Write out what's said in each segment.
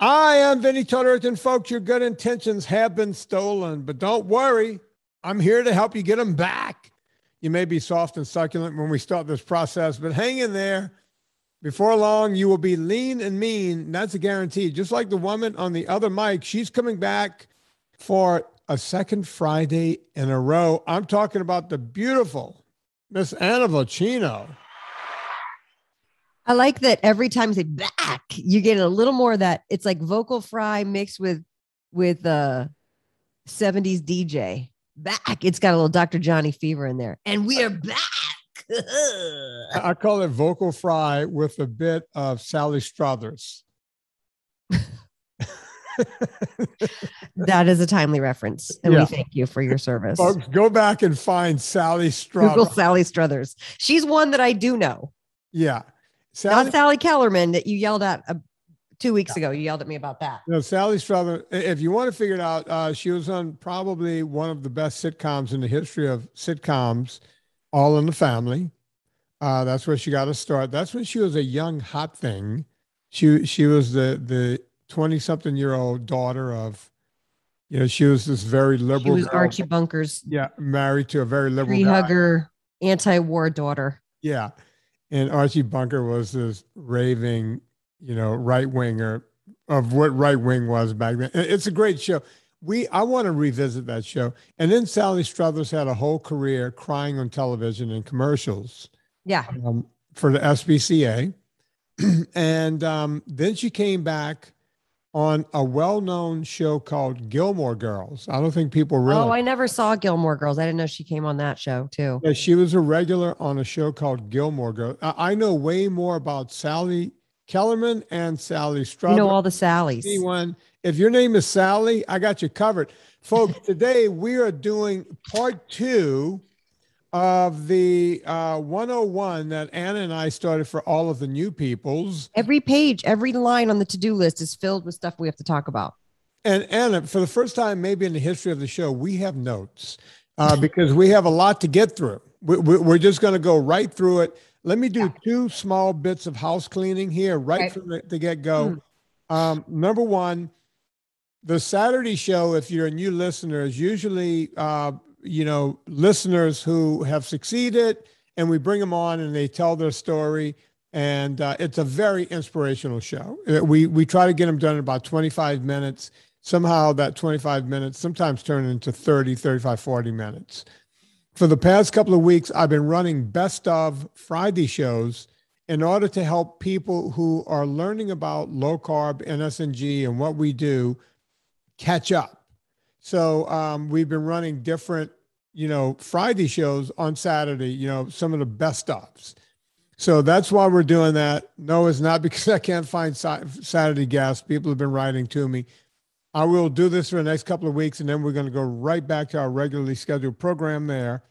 I am Vinnie Totterton, folks. Your good intentions have been stolen, but don't worry. I'm here to help you get them back. You may be soft and succulent when we start this process, but hang in there. Before long, you will be lean and mean. That's a guarantee. Just like the woman on the other mic, she's coming back for a second Friday in a row. I'm talking about the beautiful Miss Anna Vocino. I like that every time you say back, you get a little more of that. It's like vocal fry mixed with 70s DJ. Back. It's got a little Dr. Johnny Fever in there. And we are back. I call it vocal fry with a bit of Sally Struthers. That is a timely reference. And we thank you for your service. Folks, go back and find Sally Struthers. Google Sally Struthers. She's one that I do know. Yeah. Not Sally Kellerman that you yelled at 2 weeks ago. You yelled at me about that. No, Sally Struthers, if you want to figure it out, she was on probably one of the best sitcoms in the history of sitcoms, All in the Family. That's where she got to start. That's when she was a young hot thing. She was the 20-something-year-old daughter of, she was this very liberal. She was girl. Archie Bunker's. Yeah, married to a very liberal tree hugger, anti-war daughter. Yeah. And Archie Bunker was this raving, right-winger of what right-wing was back then. It's a great show. I want to revisit that show. And then Sally Struthers had a whole career crying on television and commercials. Yeah. For the SPCA. And then she came back on a well-known show called Gilmore Girls. I don't think people realize. Oh, I never saw Gilmore Girls. I didn't know she came on that show too. Yeah, she was a regular on a show called Gilmore Girls. I know way more about Sally Kellerman and Sally Struthers. You know all the Sallys. Anyone, if your name is Sally, I got you covered. Folks, today we are doing part 2 of the 101 that Anna and I started for all of the new peoples. Every page, every line on the to-do list is filled with stuff we have to talk about. And Anna, for the first time maybe in the history of the show, we have notes because we have a lot to get through. We're just going to go right through it. Let me do 2 small bits of house cleaning here from the get-go. Number one, the Saturday show, if you're a new listener, is usually listeners who have succeeded, and we bring them on and they tell their story. And it's a very inspirational show. We try to get them done in about 25 minutes. Somehow that 25 minutes sometimes turn into 30, 35, 40 minutes. For the past couple of weeks, I've been running best of Friday shows in order to help people who are learning about low carb NSNG and what we do catch up. So we've been running different, Friday shows on Saturday, some of the best ofs. So that's why we're doing that. No, it's not because I can't find Saturday guests. People have been writing to me. I will do this for the next couple of weeks, and then we're going to go right back to our regularly scheduled program there.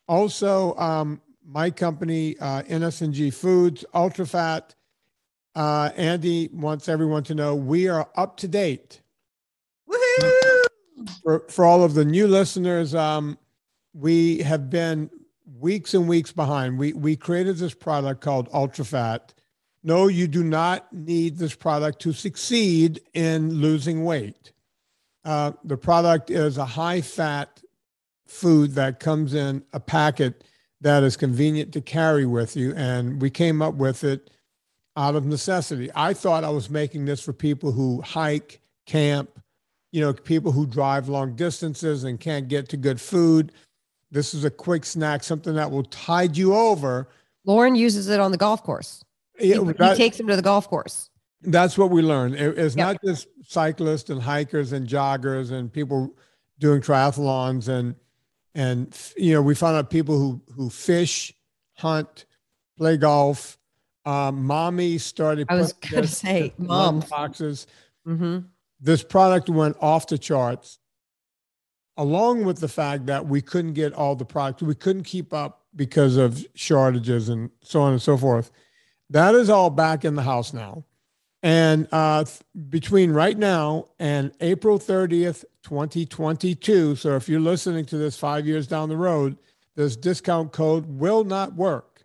Also, my company, NSNG Foods, Ultrafat, Andy wants everyone to know we are up to date. Woohoo! For all of the new listeners, we have been weeks and weeks behind. We created this product called Ultrafat. No, you do not need this product to succeed in losing weight. The product is a high-fat food that comes in a packet that is convenient to carry with you, and we came up with it out of necessity. I thought I was making this for people who hike, camp, people who drive long distances and can't get to good food. This is a quick snack, something that will tide you over. Lauren uses it on the golf course. He takes him to the golf course. That's what we learned. It's not just cyclists and hikers and joggers and people doing triathlons and we found out people who fish, hunt, play golf. Mommy started. I was going to say, mom boxes. Mm-hmm. This product went off the charts, along with the fact that we couldn't get all the product. We couldn't keep up because of shortages and so on and so forth. That is all back in the house now. And between right now and April 30th, 2022, so if you're listening to this 5 years down the road, this discount code will not work.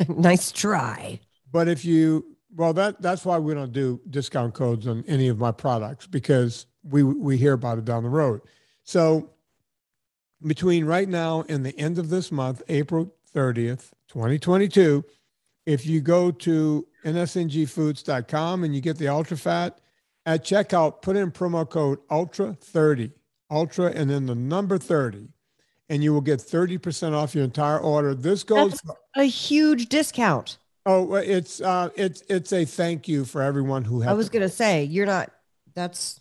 Nice try. But if you Well, that's why we don't do discount codes on any of my products, because we hear about it down the road. So between right now and the end of this month, April 30th, 2022, if you go to nsngfoods.com and you get the Ultrafat, at checkout, put in promo code ULTRA30, Ultra, and then the number 30, and you will get 30% off your entire order. This goes That's a huge discount. Oh, it's a thank you for everyone who had. I was gonna say you're not. That's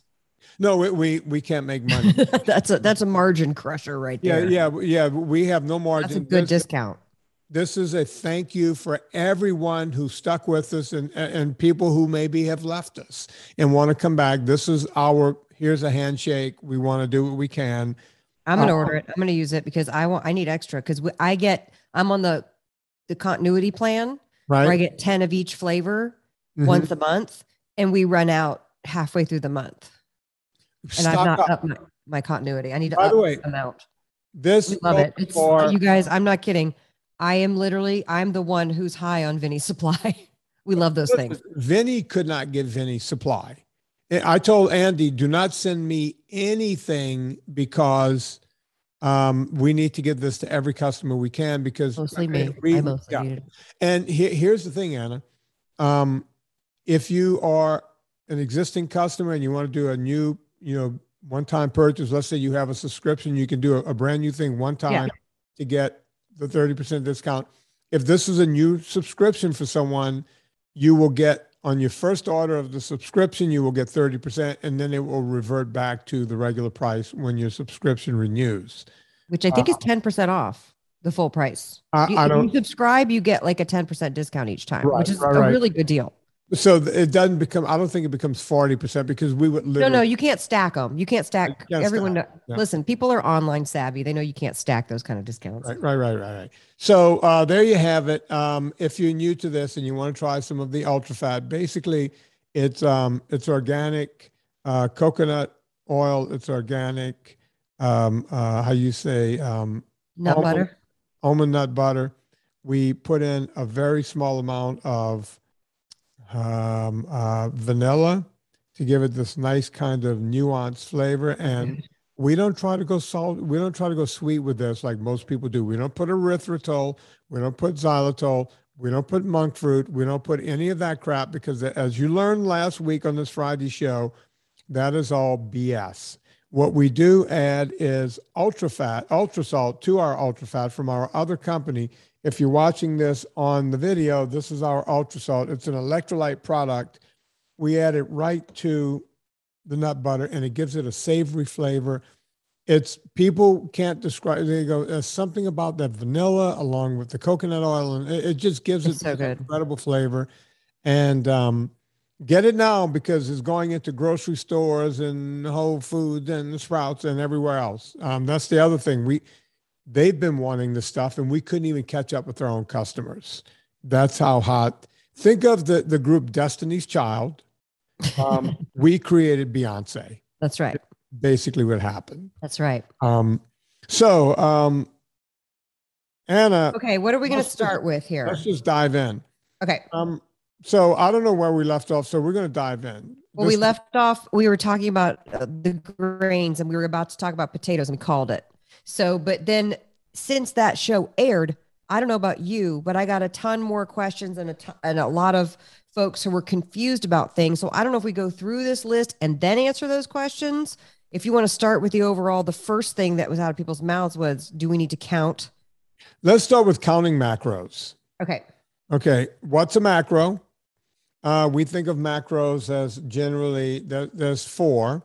no, we can't make money. that's a margin crusher right there. Yeah. We have no margin. That's a good discount. This is a thank you for everyone who stuck with us and people who maybe have left us and want to come back. This is here's a handshake. We want to do what we can. I'm gonna order it. I'm gonna use it because I need extra because I'm on the continuity plan. Right. Where I get 10 of each flavor once a month, and we run out halfway through the month. And I've not upped my continuity. I need to up the amount. We love it. You guys, I'm not kidding. I'm the one who's high on Vinnie's supply. We love those things. Vinnie could not get Vinnie supply. I told Andy, do not send me anything because we need to give this to every customer we can because mostly me. I mostly need it. And here's the thing, Anna. If you are an existing customer and you want to do a new, one-time purchase, let's say you have a subscription, you can do a brand new thing one time to get the 30% discount. If this is a new subscription for someone, you will get on your first order of the subscription, you will get 30%, and then it will revert back to the regular price when your subscription renews. Which I think is 10% off the full price. If you subscribe, you get like a 10% discount each time, which is a really good deal. So it doesn't become, I don't think it becomes 40% because we would literally. No, you can't stack them. You can't stack. Everyone, listen, people are online savvy. They know you can't stack those kind of discounts. Right. So there you have it. If you're new to this and you want to try some of the Ultrafat, basically it's organic coconut oil. It's organic, how you say, butter. Almond nut butter. We put in a very small amount of vanilla to give it this nice kind of nuanced flavor. And we don't try to go salt. We don't try to go sweet with this like most people do. We don't put erythritol. We don't put xylitol. We don't put monk fruit. We don't put any of that crap because as you learned last week on this Friday show, that is all BS. What we do add is ultrasalt to our Ultrafat from our other company. If you're watching this on the video, this is our Ultrasalt. It's an electrolyte product. We add it right to the nut butter, and it gives it a savory flavor. People can't describe. They go, there's something about that vanilla along with the coconut oil, and it just gives it so good. Incredible flavor. And get it now because it's going into grocery stores and Whole Foods and the Sprouts and everywhere else. That's the other thing. They've been wanting this stuff, and we couldn't even catch up with our own customers. That's how hot. Think of the group Destiny's Child. We created Beyonce. That's right. Basically what happened. That's right. Anna. Okay, what are we going to start with here? Let's just dive in. Okay. So I don't know where we left off, so we're going to dive in. Well, we left off, we were talking about the grains, and we were about to talk about potatoes, and we called it. So, but then since that show aired, I don't know about you, but I got a ton more questions and a lot of folks who were confused about things. So I don't know if we go through this list and then answer those questions. If you want to start with the first thing that was out of people's mouths was, do we need to count? Let's start with counting macros. Okay. What's a macro? We think of macros as generally, there's four.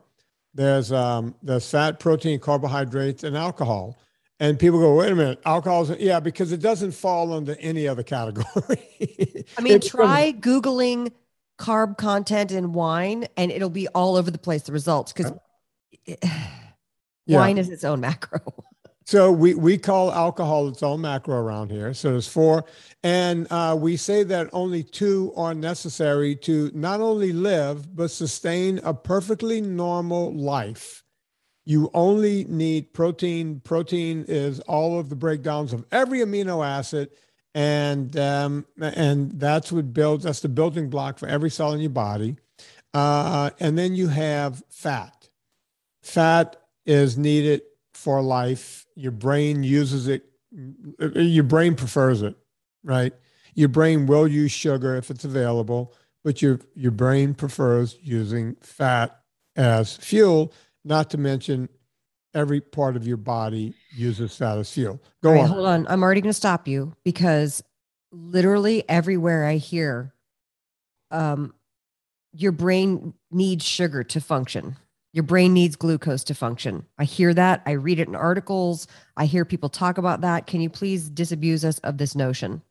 There's fat, protein, carbohydrates, and alcohol. And people go, wait a minute, alcohol? Yeah, because it doesn't fall under any other category. I mean, try Googling carb content in wine, and it'll be all over the place, the results, because wine is its own macro. So we call alcohol its own macro around here. So there's four. And we say that only two are necessary to not only live, but sustain a perfectly normal life. You only need protein. Protein is all of the breakdowns of every amino acid. and that's what builds. That's the building block for every cell in your body. And then you have fat. Fat is needed for life. Your brain uses it. Your brain prefers it, right? Your brain will use sugar if it's available, but your brain prefers using fat as fuel, not to mention every part of your body uses fat as fuel. Go on. Hold on. I'm already going to stop you because literally everywhere I hear, your brain needs sugar to function. Your brain needs glucose to function. I hear that. I read it in articles. I hear people talk about that. Can you please disabuse us of this notion?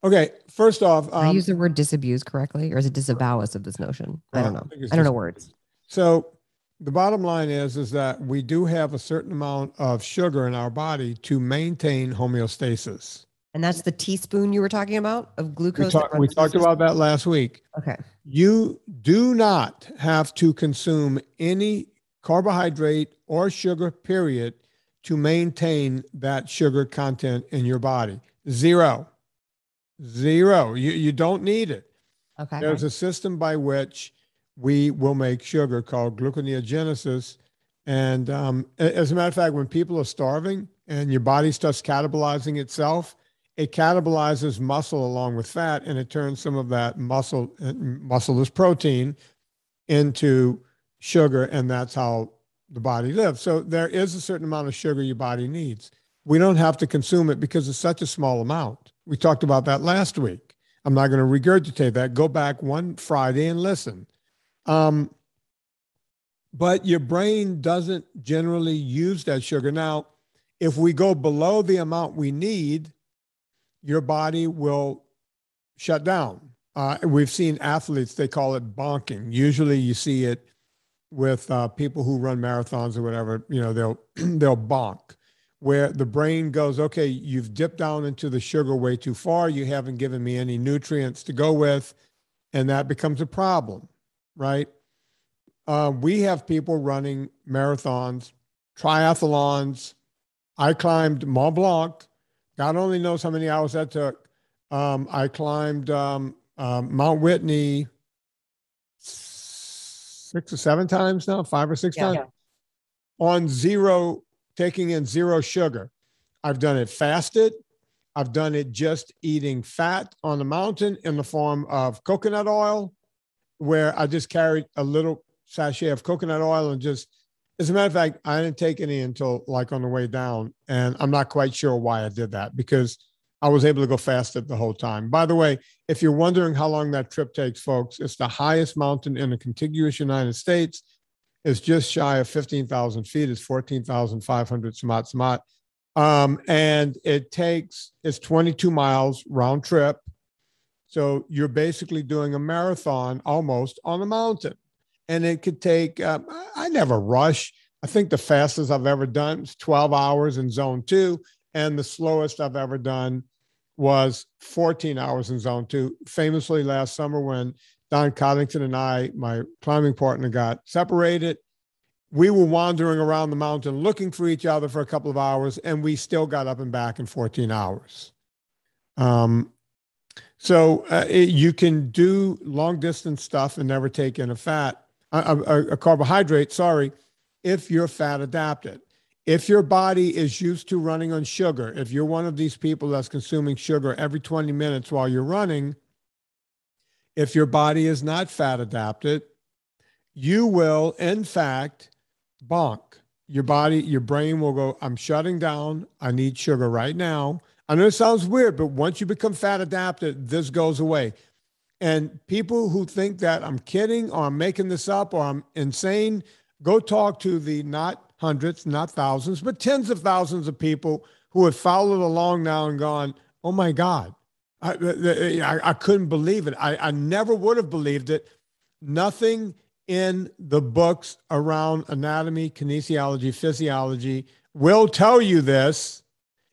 Okay. First off, I use the word disabuse correctly, or is it disavow us of this notion? I don't know. I don't know words. So the bottom line is that we do have a certain amount of sugar in our body to maintain homeostasis. And that's the teaspoon you were talking about of glucose? We talked about that last week. Okay. You do not have to consume any carbohydrate or sugar, period, to maintain that sugar content in your body. Zero. You don't need it. Okay. There's a system by which we will make sugar called gluconeogenesis. And as a matter of fact, when people are starving and your body starts catabolizing itself, it catabolizes muscle along with fat, and it turns some of that muscle is protein, into sugar, and that's how the body lives. So there is a certain amount of sugar your body needs. We don't have to consume it because it's such a small amount. We talked about that last week. I'm not going to regurgitate that. Go back one Friday and listen. But your brain doesn't generally use that sugar. Now, if we go below the amount we need, your body will shut down. We've seen athletes, they call it bonking. Usually you see it with people who run marathons or whatever, they'll bonk, where the brain goes, okay, you've dipped down into the sugar way too far. You haven't given me any nutrients to go with, and that becomes a problem, right? We have people running marathons, triathlons. I climbed Mont Blanc. God only knows how many hours that took. I climbed Mount Whitney 6 or 7 times now, 5 or 6 times, on zero, taking in zero sugar. I've done it fasted. I've done it just eating fat on the mountain in the form of coconut oil, where I just carried a little sachet of coconut oil and just, as a matter of fact, I didn't take any until like on the way down. And I'm not quite sure why I did that, because I was able to go fasted the whole time. By the way, if you're wondering how long that trip takes, folks, it's the highest mountain in the contiguous United States. It's just shy of 15,000 feet. It's 14,500 samat. And it's 22 miles round trip. So you're basically doing a marathon almost on a mountain. And it could take, I never rush. I think the fastest I've ever done is 12 hours in zone 2. And the slowest I've ever done was 14 hours in zone 2. Famously last summer, when Don Coddington and I, my climbing partner, got separated, we were wandering around the mountain looking for each other for a couple of hours, and we still got up and back in 14 hours. You can do long distance stuff and never take in a carbohydrate, if you're fat adapted. If your body is used to running on sugar, if you're one of these people that's consuming sugar every 20 minutes while you're running, if your body is not fat adapted, you will, in fact, bonk. Your brain will go, I'm shutting down. I need sugar right now. I know it sounds weird, but once you become fat adapted, this goes away. And people who think that I'm kidding or I'm making this up or I'm insane, go talk to the not hundreds, not thousands, but tens of thousands of people who have followed along now and gone, oh my God, I couldn't believe it. I never would have believed it. Nothing in the books around anatomy, kinesiology, physiology will tell you this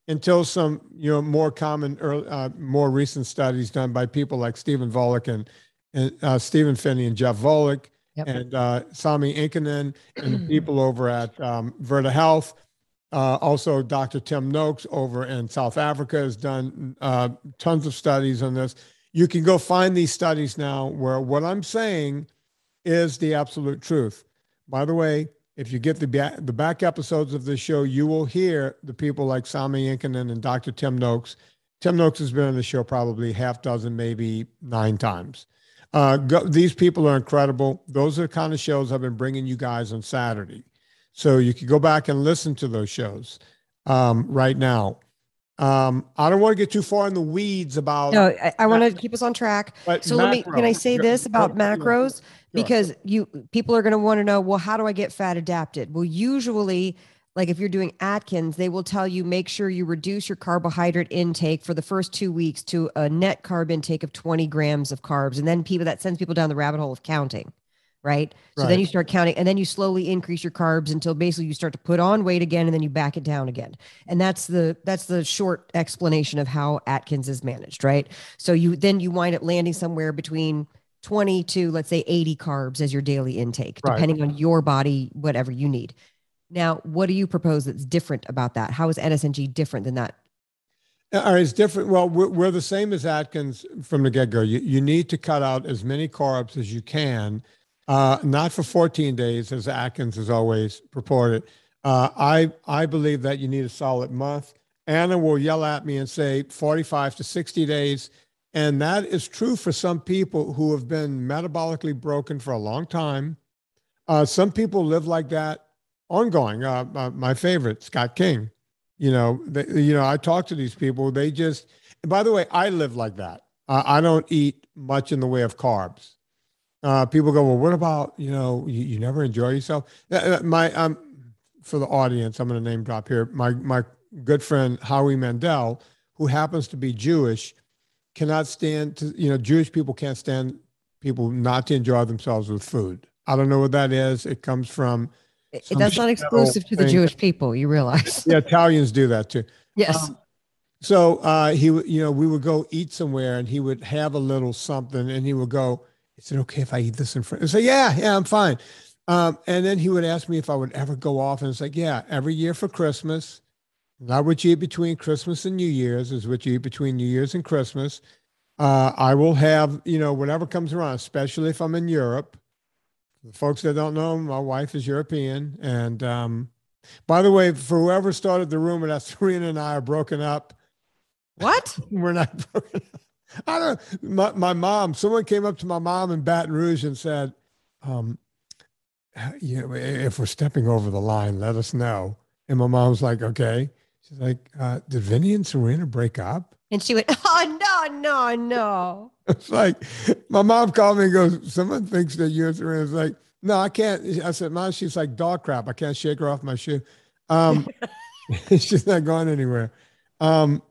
until some more common, more recent studies done by people like Stephen Volek and Stephen Finney and Jeff Volek. Yep. And Sami Inkinen and the people over at Verta Health. Also, Dr. Tim Noakes over in South Africa has done tons of studies on this. You can go find these studies now where what I'm saying is the absolute truth. By the way, if you get the back episodes of this show, you will hear the people like Sami Inkinen and Dr. Tim Noakes. Tim Noakes has been on the show probably half dozen, maybe 9 times. These people are incredible. Those are the kind of shows I've been bringing you guys on Saturday. So you can go back and listen to those shows right now. I don't want to get too far in the weeds about. No, I want to keep us on track. So can I say this about macros? Because people are going to want to know, well, how do I get fat adapted? Well, usually, like if you're doing Atkins, they will tell you, make sure you reduce your carbohydrate intake for the first 2 weeks to a net carb intake of 20 grams of carbs. And then that sends people down the rabbit hole of counting. Right. So then you start counting and then you slowly increase your carbs until basically you start to put on weight again and then you back it down again. And that's the short explanation of how Atkins is managed. Right. So you wind up landing somewhere between 20 to, let's say, 80 carbs as your daily intake, depending on your body, whatever you need. Now, what do you propose that's different about that? How is NSNG different than that? All right, it's different. Well, we're the same as Atkins from the get-go. You need to cut out as many carbs as you can. Not for 14 days, as Atkins has always purported. I believe that you need a solid month. Anna will yell at me and say 45 to 60 days. And that is true for some people who have been metabolically broken for a long time. Some people live like that ongoing. My favorite, Scott King. I talk to these people. They just, and by the way, I live like that. I don't eat much in the way of carbs. People go, well, what about, you never enjoy yourself? For the audience, I'm going to name drop here. My good friend, Howie Mandel, who happens to be Jewish, cannot stand to, Jewish people can't stand people not to enjoy themselves with food. I don't know what that is. It comes from. That's not exclusive to the Jewish people, you realize. Yeah, Italians do that too. Yes. So we would go eat somewhere and he would have a little something and he would go, is it okay if I eat this in front? I say, yeah, I'm fine. And then he would ask me if I would ever go off. And it's like, yeah, every year for Christmas, not what you eat between Christmas and New Year's is what you eat between New Year's and Christmas. I will have, whatever comes around, especially if I'm in Europe. The folks that don't know, my wife is European. And by the way, for whoever started the rumor that Serena and I are broken up. What? We're not broken up. I don't. My mom. Someone came up to my mom in Baton Rouge and said, if we're stepping over the line, let us know. And my mom's like, okay. She's like, did Vinnie and Serena break up? And she went, oh, no. It's like, my mom called me and goes, someone thinks that you and Serena. It's like, no, I can't. I said, Mom, she's like dog crap. I can't shake her off my shoe. She's not going anywhere. No,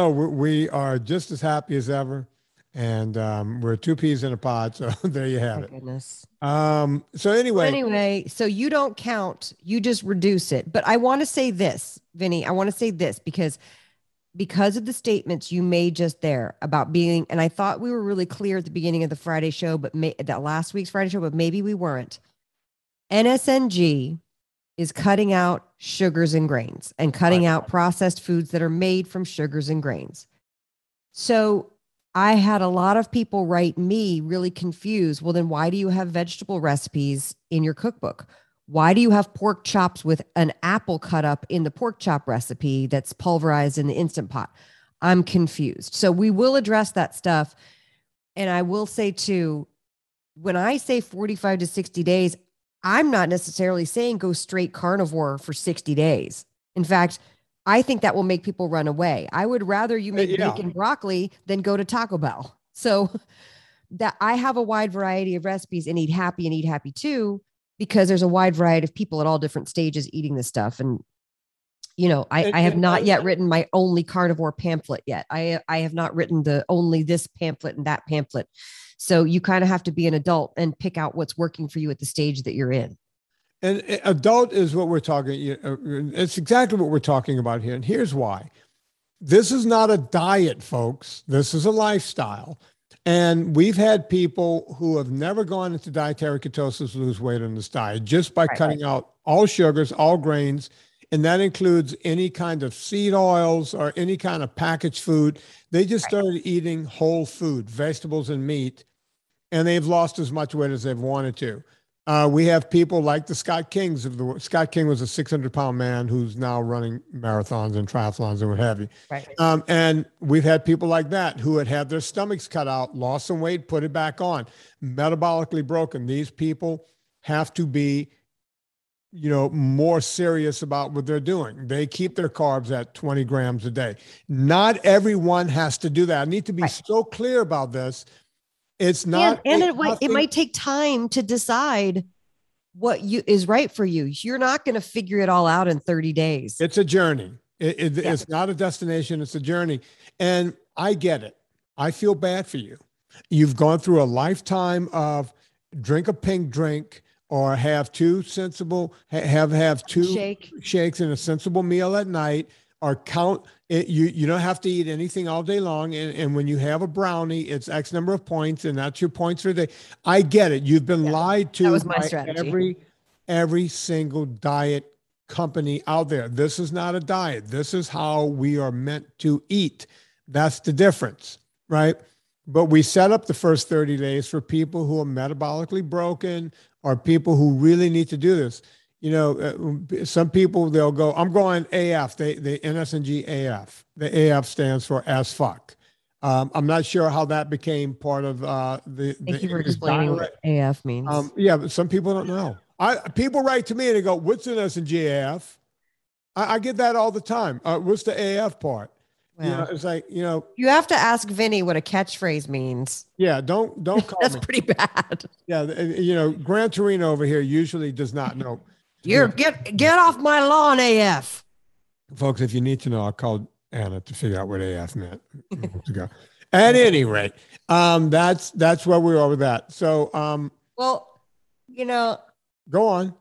we are just as happy as ever. And we're 2 peas in a pod. So there you have it. Goodness. So anyway, so you don't count, you just reduce it. But I want to say this, Vinnie, because of the statements you made just there about being, and I thought we were really clear at the beginning of the Friday show, but that last week's Friday show, but maybe we weren't. NSNG is cutting out sugars and grains and cutting out processed foods that are made from sugars and grains. So I had a lot of people write me really confused. Well, then why do you have vegetable recipes in your cookbook? Why do you have pork chops with an apple cut up in the pork chop recipe that's pulverized in the Instant Pot? I'm confused. So we will address that stuff. And I will say too, when I say 45 to 60 days, I'm not necessarily saying go straight carnivore for 60 days. In fact, I think that will make people run away. I would rather you make bacon broccoli than go to Taco Bell. So that I have a wide variety of recipes and eat happy too, because there's a wide variety of people at all different stages eating this stuff. And, I have not yet written my only carnivore pamphlet yet. I have not written the only this pamphlet and that pamphlet. So you kind of have to be an adult and pick out what's working for you at the stage that you're in. And adult is what we're talking. It's exactly what we're talking about here. And here's why. This is not a diet, folks. This is a lifestyle. And we've had people who have never gone into dietary ketosis lose weight on this diet just by cutting out all sugars, all grains. and that includes any kind of seed oils or any kind of packaged food. They just started eating whole food, vegetables and meat, and they've lost as much weight as they've wanted to. We have people like the Scott Kings of the world. Scott King was a 600-pound man who's now running marathons and triathlons and what have you. Right. And we've had people like that who had their stomachs cut out, lost some weight, put it back on, metabolically broken. These people have to be, more serious about what they're doing. They keep their carbs at 20 grams a day. Not everyone has to do that. I need to be so clear about this. It's not, and it might take time to decide what is right for you. You're not going to figure it all out in 30 days. It's a journey. It's not a destination. It's a journey. And I get it. I feel bad for you. You've gone through a lifetime of drink a pink drink or have two sensible, have two shakes and a sensible meal at night, or count it. You don't have to eat anything all day long. And when you have a brownie, it's X number of points, and that's your points for the day. I get it. You've been lied to. That was my strategy. Every single diet company out there. This is not a diet. This is how we are meant to eat. That's the difference, right? But we set up the first 30 days for people who are metabolically broken or people who really need to do this. Some people, they'll go, I'm going AF, the NSNG AF. The AF stands for as fuck. I'm not sure how that became part of Thank you for explaining what AF means. Yeah, but some people don't know. People write to me and they go, what's NSNG AF? I get that all the time. What's the AF part? Wow. It's like, you have to ask Vinnie what a catchphrase means. Yeah, don't call That's me. pretty bad. Yeah, Gran Torino over here usually does not know. Get off my lawn, AF. Folks, if you need to know, I'll call Anna to figure out what AF meant. At any rate, that's where we are with that. So, go on.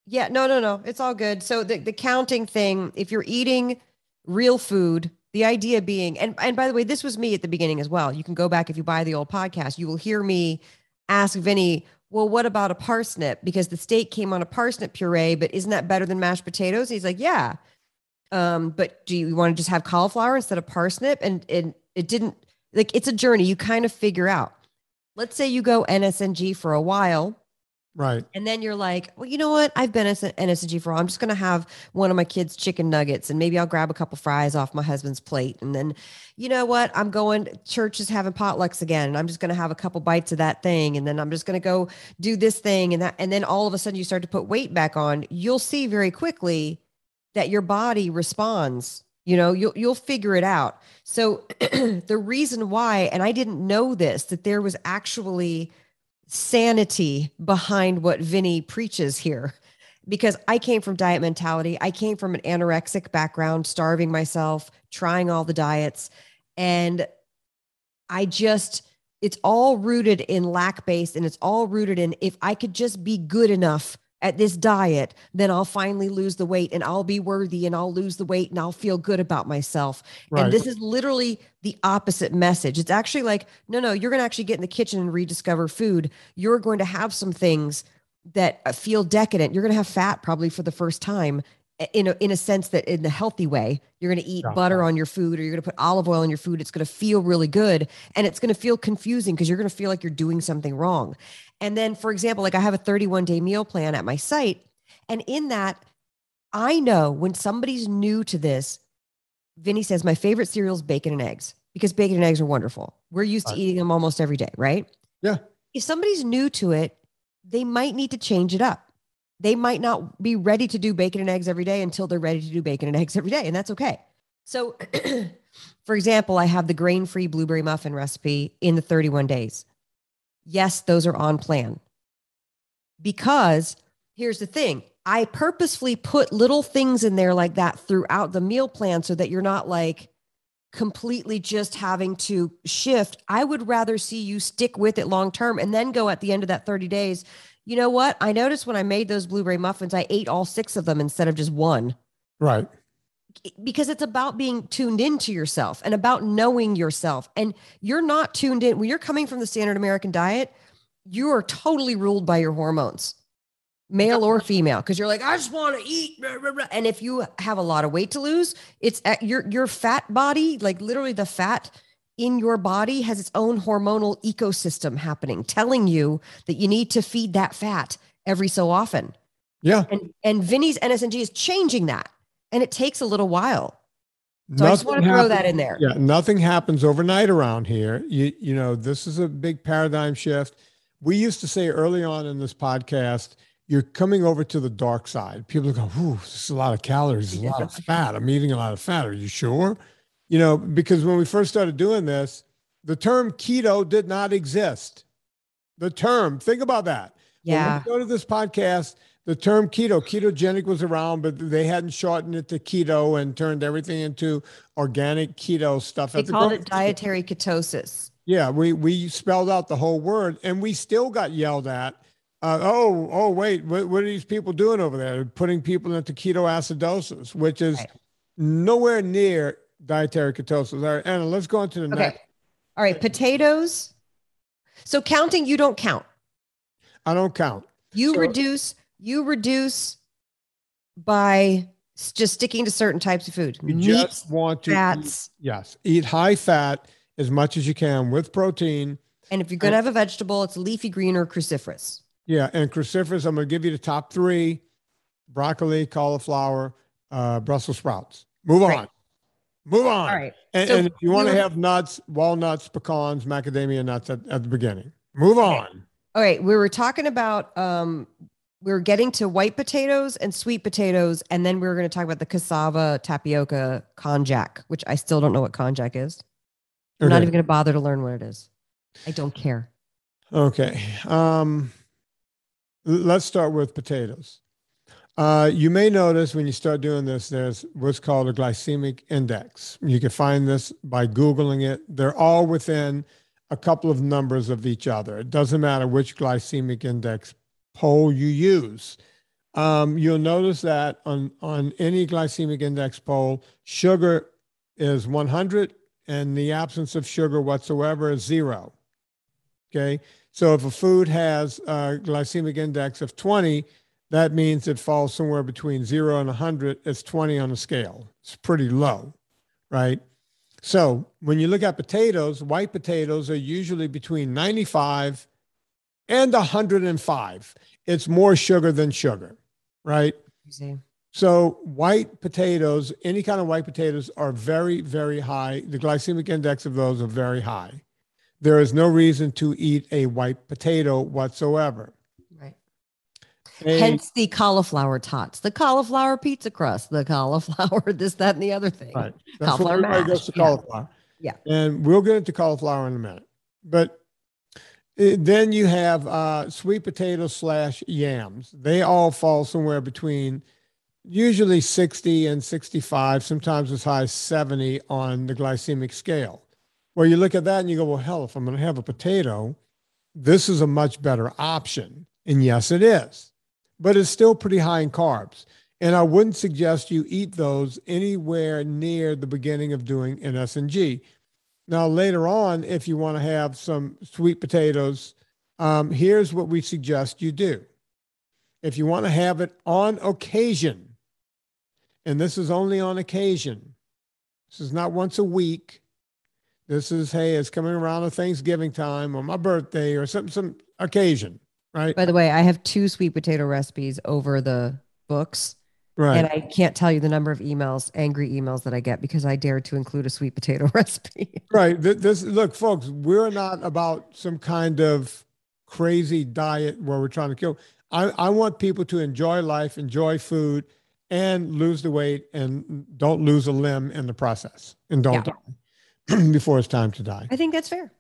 Yeah, no. It's all good. So the counting thing, if you're eating real food, the idea being, and by the way, this was me at the beginning as well. You can go back if you buy the old podcast, you will hear me ask Vinnie, well, what about a parsnip? Because the steak came on a parsnip puree, but isn't that better than mashed potatoes? He's like, yeah. But do you want to just have cauliflower instead of parsnip? And it didn't, it's a journey. You kind of figure out. Let's say you go NSNG for a while. Right. And then you're like, well, you know what? I've been NSNG for a while. I'm just going to have one of my kids' chicken nuggets and maybe I'll grab a couple fries off my husband's plate. And then, you know what? I'm going, church is having potlucks again. And I'm just going to have a couple bites of that thing. And then I'm just going to go do this thing and that. And then all of a sudden you start to put weight back on. You'll see very quickly that your body responds. You'll figure it out. So the reason why, and I didn't know this, that there was actually sanity behind what Vinnie preaches here, because I came from diet mentality. I came from an anorexic background, starving myself, trying all the diets. And it's all rooted in lack based, and it's all rooted in, if I could just be good enough at this diet, then I'll finally lose the weight and I'll be worthy and I'll lose the weight and I'll feel good about myself. Right. And this is literally the opposite message. It's actually like, no, you're going to actually get in the kitchen and rediscover food. You're going to have some things that feel decadent. You're going to have fat probably for the first time in a sense that in a healthy way. You're going to eat butter on your food, or you're going to put olive oil on your food. It's going to feel really good. And it's going to feel confusing because you're going to feel like you're doing something wrong. And then, for example, like I have a 31-day meal plan at my site. And in that, I know when somebody's new to this, Vinnie says, my favorite cereal is bacon and eggs, because bacon and eggs are wonderful. We're used to eating them almost every day, right? Yeah. If somebody's new to it, they might need to change it up. They might not be ready to do bacon and eggs every day until they're ready to do bacon and eggs every day. And that's okay. So for example, I have the grain-free blueberry muffin recipe in the 31 days. Yes, those are on plan. Because here's the thing. I purposefully put little things in there like that throughout the meal plan so that you're not like completely just having to shift. I would rather see you stick with it long-term and then go at the end of that 30 days. You know what? I noticed when I made those blueberry muffins, I ate all 6 of them instead of just 1. Right. Because it's about being tuned into yourself and about knowing yourself. And you're not tuned in. When you're coming from the standard American diet, you are totally ruled by your hormones. male or female, because you're like, I just want to eat. Blah, blah, blah. And if you have a lot of weight to lose, it's at your fat body, like literally the fat in your body has its own hormonal ecosystem happening, telling you that you need to feed that fat every so often. Yeah. And Vinnie's NSNG is changing that. And it takes a little while. So I just want to throw that in there. Yeah. Nothing happens overnight around here. You know, this is a big paradigm shift. We used to say early on in this podcast, you're coming over to the dark side. People go, ooh, this is a lot of calories, a lot of fat. I'm eating a lot of fat. Are you sure? You know, because when we first started doing this, the term keto did not exist. The term, think about that. Yeah. When we go to this podcast, the term ketogenic was around, but they hadn't shortened it to keto and turned everything into organic keto stuff. They called it dietary ketosis. Yeah, we spelled out the whole word, and we still got yelled at. Wait, what are these people doing over there? Putting people into ketoacidosis, which is nowhere near dietary ketosis. All right, Anna, let's go on to the next. All right, potatoes. So counting, you don't count. I don't count. You reduce by just sticking to certain types of food. You Meat, just want to fats. Eat high fat as much as you can with protein. And if you're going to have a vegetable, it's leafy green or cruciferous. Yeah, and cruciferous, I'm going to give you the top 3: broccoli, cauliflower, Brussels sprouts. Move on. Move on. All right. And if you want to have nuts, walnuts, pecans, macadamia nuts at the beginning. Move on. All right. We were talking about, we were getting to white potatoes and sweet potatoes, and then we were going to talk about the cassava, tapioca, konjac, which I still don't know what konjac is. I'm not even going to bother to learn what it is. I don't care. Okay. Let's start with potatoes. You may notice when you start doing this, there's what's called a glycemic index. You can find this by Googling it. They're all within a couple of numbers of each other. It doesn't matter which glycemic index poll you use. You'll notice that on any glycemic index poll, sugar is 100 and the absence of sugar whatsoever is 0. Okay. So if a food has a glycemic index of 20, that means it falls somewhere between 0 and 100. It's 20 on the scale. It's pretty low, right? So when you look at potatoes, white potatoes are usually between 95 and 105. It's more sugar than sugar, right? So white potatoes, any kind of white potatoes are very, very high. The glycemic index of those are very high. There is no reason to eat a white potato whatsoever. Right. Hence the cauliflower tots, the cauliflower pizza crust, the cauliflower, this, that, and the other thing. Right. That's cauliflower what everybody goes to cauliflower. Yeah. And we'll get into cauliflower in a minute. But then you have sweet potatoes / yams. They all fall somewhere between usually 60 and 65, sometimes as high as 70 on the glycemic scale. Well, you look at that and you go, well, hell, if I'm going to have a potato, this is a much better option. And yes, it is. But it's still pretty high in carbs. And I wouldn't suggest you eat those anywhere near the beginning of doing NSNG. Now, later on, if you want to have some sweet potatoes, here's what we suggest you do. If you want to have it on occasion, and this is only on occasion, this is not once a week. This is, hey, it's coming around at Thanksgiving time or my birthday or some occasion, right? By the way, I have 2 sweet potato recipes over the books. Right. And I can't tell you the number of angry emails that I get because I dared to include a sweet potato recipe. Right. Look, folks, we're not about some kind of crazy diet where we're trying to kill. I want people to enjoy life, enjoy food, and lose the weight and don't lose a limb in the process and don't die before it's time to die. I think that's fair.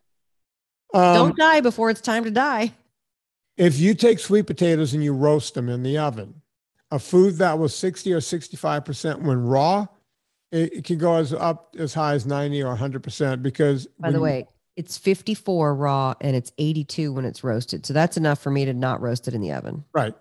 Don't die before it's time to die. If you take sweet potatoes and you roast them in the oven, a food that was 60 or 65% when raw, it can go up as high as 90 or 100% because... By the way, it's 54 raw and it's 82 when it's roasted. So that's enough for me to not roast it in the oven. Right.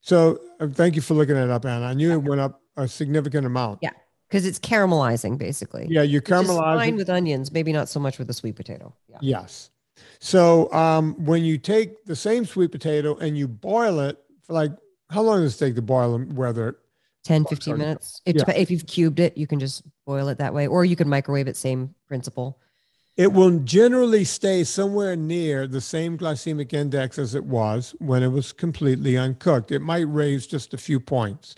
So thank you for looking it up, Anna. I knew it went up a significant amount. Yeah. Because it's caramelizing, basically. Yeah, you're caramelizing. Fine with onions, maybe not so much with a sweet potato. Yeah. Yes. So when you take the same sweet potato and you boil it for like how long does it take to boil them? Whether 10, 15 minutes. If you've cubed it, you can just boil it that way, or you can microwave it, same principle. It will generally stay somewhere near the same glycemic index as it was when it was completely uncooked. It might raise just a few points.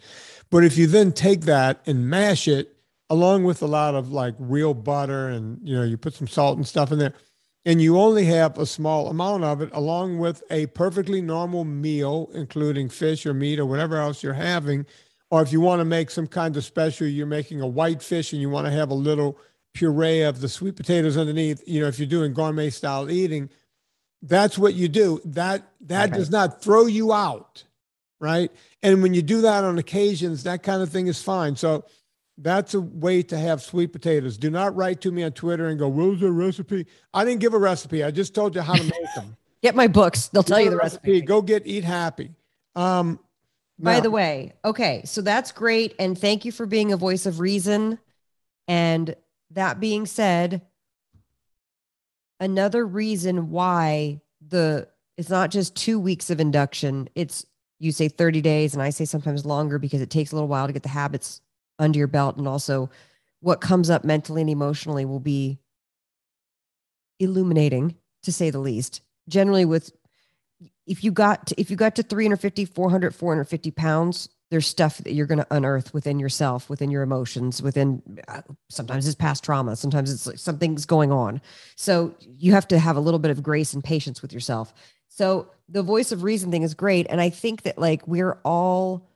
But if you then take that and mash it along with a lot of like real butter and, you put some salt and stuff in there, and you only have a small amount of it along with a perfectly normal meal, including fish or meat or whatever else you're having, or if you want to make some kind of special, you're making a white fish and you want to have a little puree of the sweet potatoes underneath, if you're doing gourmet style eating, that's what you do. That does not throw you out, right? And when you do that on occasions, that kind of thing is fine. So that's a way to have sweet potatoes. Do not write to me on Twitter and go, "What was the recipe?" I didn't give a recipe. I just told you how to make them. Get my books. They'll tell you the recipe. Go get Eat Happy. By the way, okay, so that's great. And thank you for being a voice of reason. And that being said, another reason why it's not just 2 weeks of induction. It's, you say 30 days and I say sometimes longer because it takes a little while to get the habits under your belt. And also what comes up mentally and emotionally will be illuminating, to say the least. Generally if you got to 350, 400, 450 pounds, there's stuff that you're going to unearth within yourself, within your emotions, sometimes it's past trauma. Sometimes it's like something's going on. So you have to have a little bit of grace and patience with yourself. So the voice of reason thing is great. And I think that like, we're all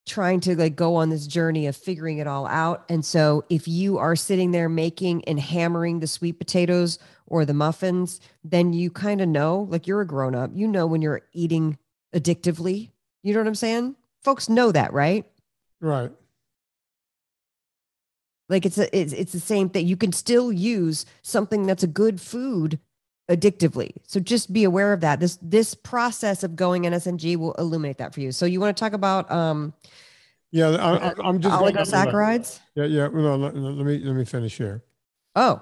trying to like go on this journey of figuring it all out. And so if you are sitting there making and hammering the sweet potatoes or the muffins, then you kind of know, like, you're a grown up, when you're eating addictively, you know what I'm saying? Folks know that, right? Right. Like it's the same thing. You can still use something that's a good food addictively. So just be aware of that. This process of going NSNG will illuminate that for you. So you want to talk about I'm just oligosaccharides? Yeah. No, let me finish here. Oh.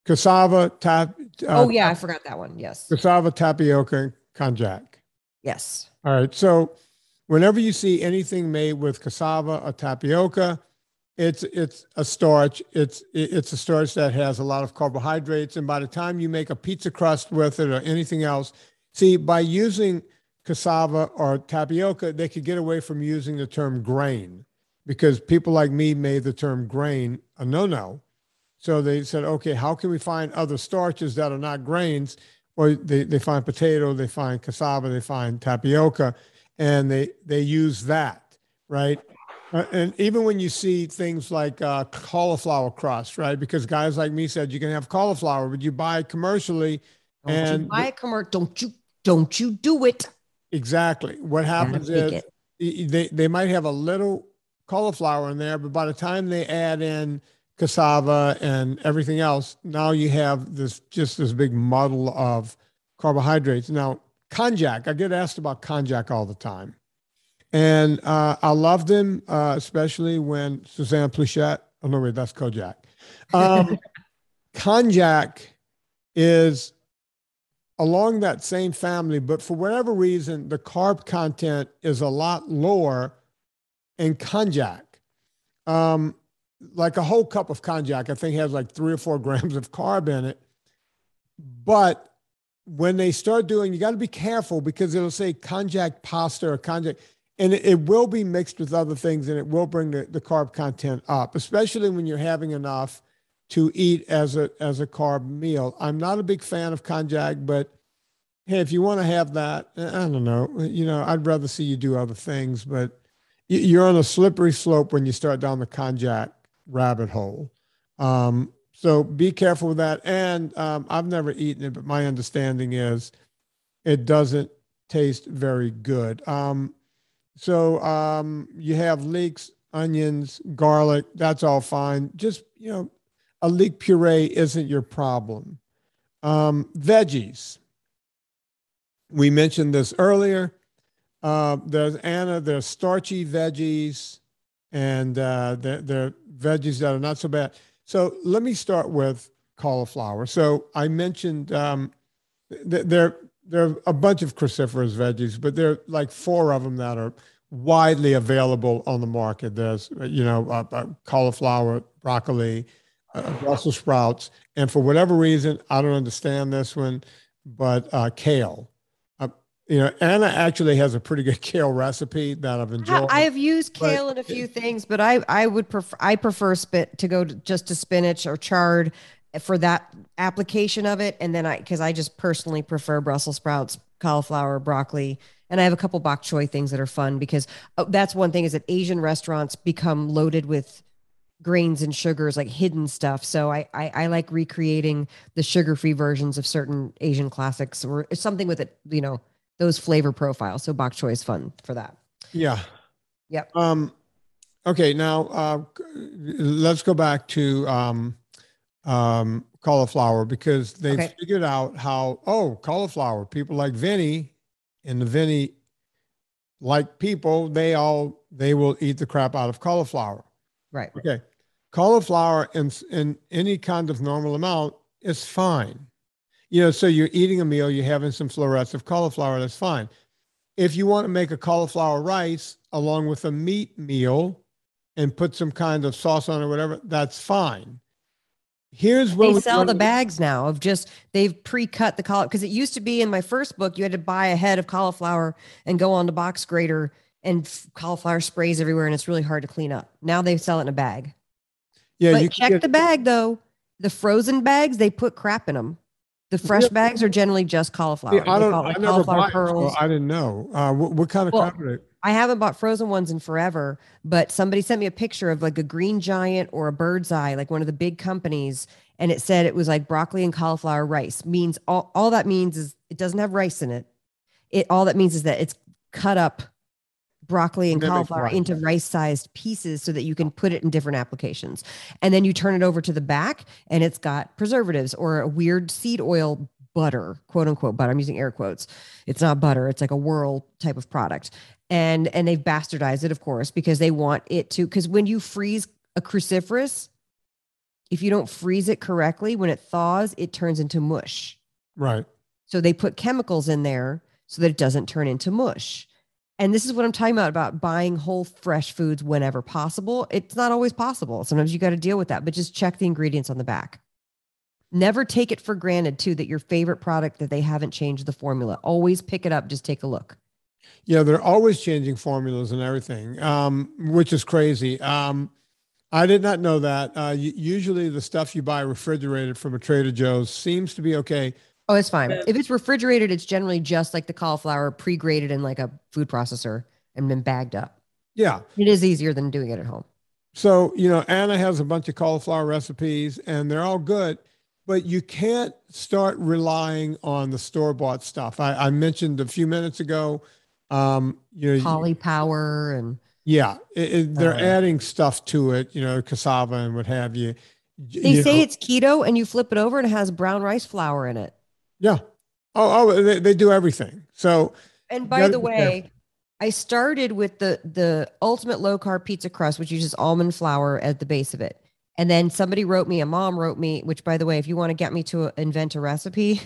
Cassava, I forgot that one. Yes. Cassava, tapioca, Konjac. Yes. All right. So whenever you see anything made with cassava or tapioca, it's a starch. It's a starch that has a lot of carbohydrates. And by the time you make a pizza crust with it or anything else, see, by using cassava or tapioca, they could get away from using the term grain, because people like me made the term grain a no-no. So they said, okay, how can we find other starches that are not grains? Or they find potato, they find cassava, they find tapioca, and they use that, right? And even when you see things like cauliflower crust, right? Because guys like me said, you can have cauliflower, but you buy it commercially. Don't you do it. Exactly. What happens is they might have a little cauliflower in there, but by the time they add in cassava and everything else, now you have this big muddle of carbohydrates. Now, Konjac, I get asked about Konjac all the time. And I love them, especially when Suzanne Plachette, oh no, wait, that's Kojak. Konjac is along that same family, but for whatever reason, the carb content is a lot lower in Konjac. Like a whole cup of Konjac, I think has like 3 or 4 grams of carb in it. But when they start doing, you got to be careful because it'll say Konjac pasta or Konjac, and it will be mixed with other things and it will bring the carb content up, especially when you're having enough to eat as a carb meal. I'm not a big fan of Konjac, but hey, if you want to have that, I don't know, I'd rather see you do other things, but you're on a slippery slope when you start down the Konjac rabbit hole. So be careful with that. And I've never eaten it, but my understanding is it doesn't taste very good. So you have leeks, onions, garlic, that's all fine. Just, a leek puree isn't your problem. Veggies. We mentioned this earlier. There's starchy veggies, and there are veggies that are not so bad. So let me start with cauliflower. So I mentioned there are a bunch of cruciferous veggies, but there are like 4 of them that are widely available on the market. There's, cauliflower, broccoli, Brussels sprouts, and for whatever reason, I don't understand this one, but kale. Anna actually has a pretty good kale recipe that I've enjoyed. I have used kale in a few things, but I prefer to go just to spinach or chard for that application of it. And then because I just personally prefer Brussels sprouts, cauliflower, broccoli, and I have a couple bok choy things that are fun because that's one thing is that Asian restaurants become loaded with grains and sugars, like hidden stuff. So I like recreating the sugar-free versions of certain Asian classics or something with it, those flavor profiles. So bok choy is fun for that. Yeah. Yep. Okay. Now, let's go back to cauliflower because they figured out how, cauliflower, people like Vinnie and the Vinnie like people, they will eat the crap out of cauliflower. Right. Okay. Cauliflower in any kind of normal amount is fine. So you're eating a meal, you're having some florets of cauliflower, that's fine. If you want to make a cauliflower rice along with a meat meal and put some kind of sauce on it or whatever, that's fine. Here's where they sell the bags now of they've pre-cut the cauliflower because it used to be in my first book, you had to buy a head of cauliflower and go on the box grater and cauliflower sprays everywhere and it's really hard to clean up. Now they sell it in a bag. Yeah, but check the bag though. The frozen bags, they put crap in them. The fresh bags are generally just cauliflower. I never bought pearls. So I didn't know. What kind of crap are they? I haven't bought frozen ones in forever, but somebody sent me a picture of like a Green Giant or a Bird's Eye, like one of the big companies. And it said it was like broccoli and cauliflower rice. Means all that means is it doesn't have rice in it. All that means is that it's cut up broccoli and cauliflower into rice-sized pieces so that you can put it in different applications. And then you turn it over to the back and it's got preservatives or a weird seed oil butter, quote unquote butter. I'm using air quotes. It's not butter. It's like a whirl type of product. And they've bastardized it, of course, because they want it to, because when you freeze a cruciferous, if you don't freeze it correctly, when it thaws, it turns into mush. Right. So they put chemicals in there so that it doesn't turn into mush. And this is what I'm talking about buying whole fresh foods whenever possible. It's not always possible. Sometimes you got to deal with that, but just check the ingredients on the back. Never take it for granted too, that your favorite product, that they haven't changed the formula. Always pick it up. Just take a look. Yeah. They're always changing formulas and everything, which is crazy. I did not know that. Usually the stuff you buy refrigerated from a Trader Joe's seems to be okay. Oh, it's fine. If it's refrigerated, it's generally just like the cauliflower pre-grated in like a food processor and then bagged up. Yeah. It is easier than doing it at home. So, Anna has a bunch of cauliflower recipes and they're all good, but you can't start relying on the store-bought stuff. I mentioned a few minutes ago, Power and yeah, they're adding stuff to it, cassava and what have you. They say it's keto and you flip it over and it has brown rice flour in it. Yeah. They do everything. So, and by the way, I started with the ultimate low carb pizza crust, which uses almond flour at the base of it. And then a mom wrote me, which by the way, if you want to get me to invent a recipe,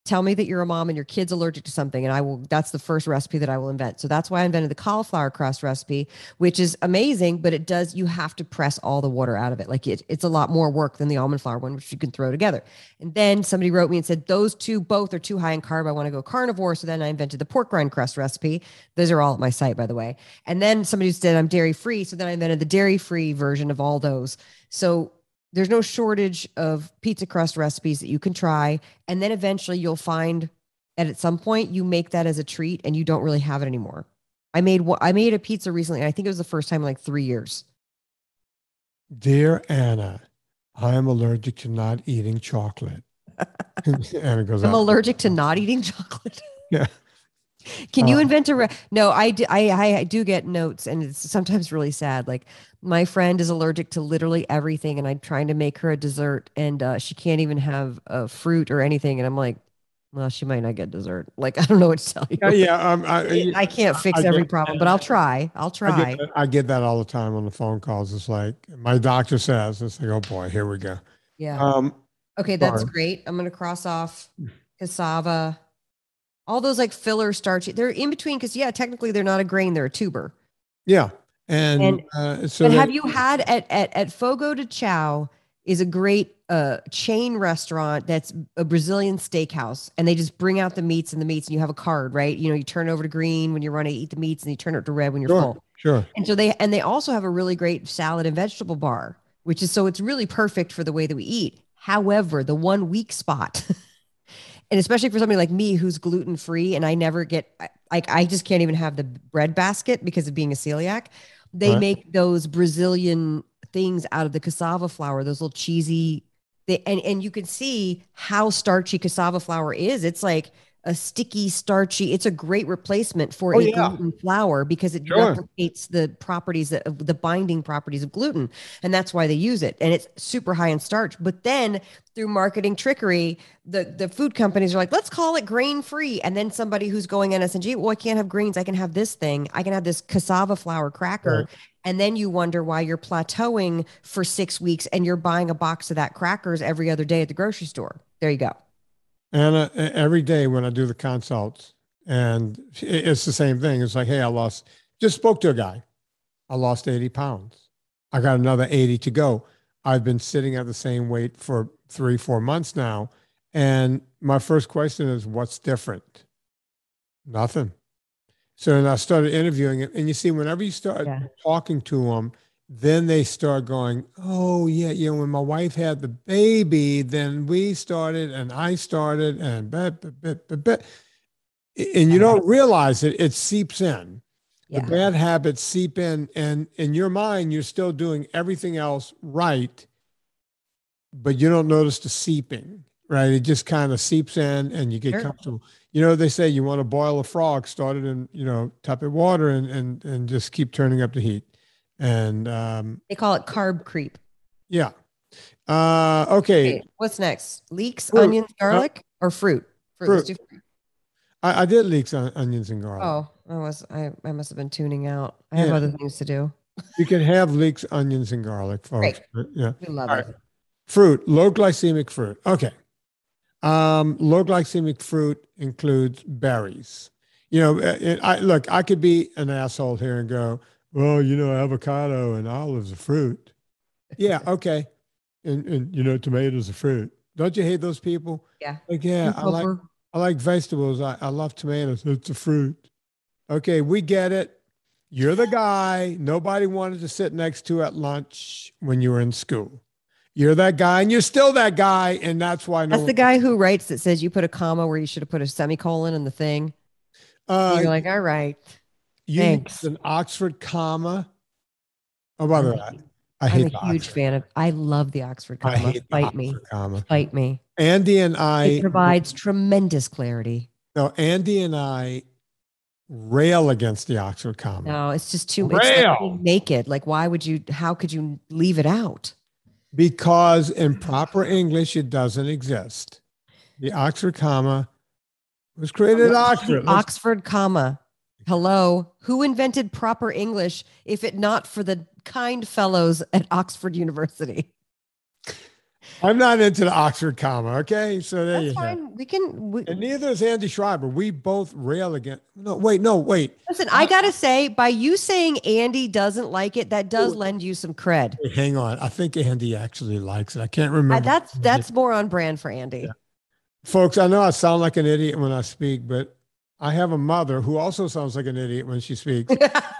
tell me that you're a mom and your kid's allergic to something. And that's the first recipe that I will invent. So that's why I invented the cauliflower crust recipe, which is amazing, but you have to press all the water out of it. Like it's a lot more work than the almond flour one, which you can throw together. And then somebody wrote me and said, those two both are too high in carb. I want to go carnivore. So then I invented the pork rind crust recipe. Those are all at my site, by the way. And then somebody said I'm dairy free. So then I invented the dairy free version of all those. So there's no shortage of pizza crust recipes that you can try. And then eventually you'll find that at some point you make that as a treat and you don't really have it anymore. I made a pizza recently. And I think it was the first time in like 3 years. Dear Anna, I am allergic to not eating chocolate. Anna goes, I'm allergic to not eating chocolate. Yeah. Can you invent no, I do get notes and it's sometimes really sad. Like my friend is allergic to literally everything and I'm trying to make her a dessert and she can't even have a fruit or anything. And I'm like, well, she might not get dessert. Like, I don't know what to tell you. Yeah. I can't fix every problem, but I'll try. I get that all the time on the phone calls. It's like my doctor says, it's like, oh boy, here we go. Yeah. Okay, that's great. I'm going to cross off cassava. All those like filler starchy. They're in between because technically they're not a grain, they're a tuber. Yeah. And but have you had at Fogo de Chao is a great chain restaurant that's a Brazilian steakhouse, and they just bring out the meats and you have a card, right? You turn it over to green when you're running to eat the meats, and you turn it to red when you're full. Sure. And so they also have a really great salad and vegetable bar, which is so it's really perfect for the way that we eat. However, the one weak spot, and especially for somebody like me who's gluten free, and I never get I just can't even have the bread basket because of being a celiac. They make those Brazilian things out of the cassava flour, those little cheesy, and you can see how starchy cassava flour is. It's like a sticky, starchy. It's a great replacement for gluten flour because it replicates the properties of the binding properties of gluten. And that's why they use it. And it's super high in starch. But then through marketing trickery, the food companies are like, let's call it grain free. And then somebody who's going NSNG, well, I can't have grains. I can have this thing. I can have this cassava flour cracker. Right. And then you wonder why you're plateauing for 6 weeks and you're buying a box of that crackers every other day at the grocery store. There you go. And every day when I do the consults, and it's the same thing. It's like, hey, just spoke to a guy. I lost 80 pounds. I got another 80 to go. I've been sitting at the same weight for 3-4 months now. And my first question is, what's different? Nothing. So then I started interviewing him. And you see, whenever you start talking to them, then they start going, oh, yeah, when my wife had the baby, then we started and I started and and you don't realize it seeps in. Yeah. The bad habits seep in, and in your mind, you're still doing everything else right, but you don't notice the seeping, right? It just kind of seeps in and you get comfortable. They say you want to boil a frog, start it in, tepid water and just keep turning up the heat. And they call it carb creep. Yeah. Okay. What's next? Leeks, onions, garlic, or fruit? Let's do fruit. I did leeks, onions, and garlic. Oh, I must have been tuning out. I have other things to do. You can have leeks, onions, and garlic, folks. Great. Yeah. We love it. Fruit, low glycemic fruit. Okay. Low glycemic fruit includes berries. I could be an asshole here and go, well, avocado and olives are fruit. Yeah, okay. And tomatoes are fruit. Don't you hate those people? Yeah. Like, yeah, I like vegetables. I love tomatoes. It's a fruit. Okay, we get it. You're the guy nobody wanted to sit next to at lunch when you were in school. You're that guy, and you're still that guy, and that's why. That's the guy who writes that says you put a comma where you should have put a semicolon in the thing. You're like, all right. Thanks. An Oxford comma. Oh, by the way, I'm a huge fan of. I love the Oxford comma. Fight me. Andy and I. It provides tremendous clarity. No, Andy and I rail against the Oxford comma. No, it's just too. It's like naked. Like, why would you? How could you leave it out? Because in proper English, it doesn't exist. The Oxford comma was created at Oxford. Oxford comma. Hello. Who invented proper English if it not for the kind fellows at Oxford University? I'm not into the Oxford comma. Okay. So there That's fine. Have. And neither is Andy Schreiber. We both rail against. No, wait. Listen, I got to say, by you saying Andy doesn't like it, that does lend you some cred. Wait, hang on. I think Andy actually likes it. I can't remember. That's more on brand for Andy. Yeah. Folks, I know I sound like an idiot when I speak, but I have a mother who also sounds like an idiot when she speaks.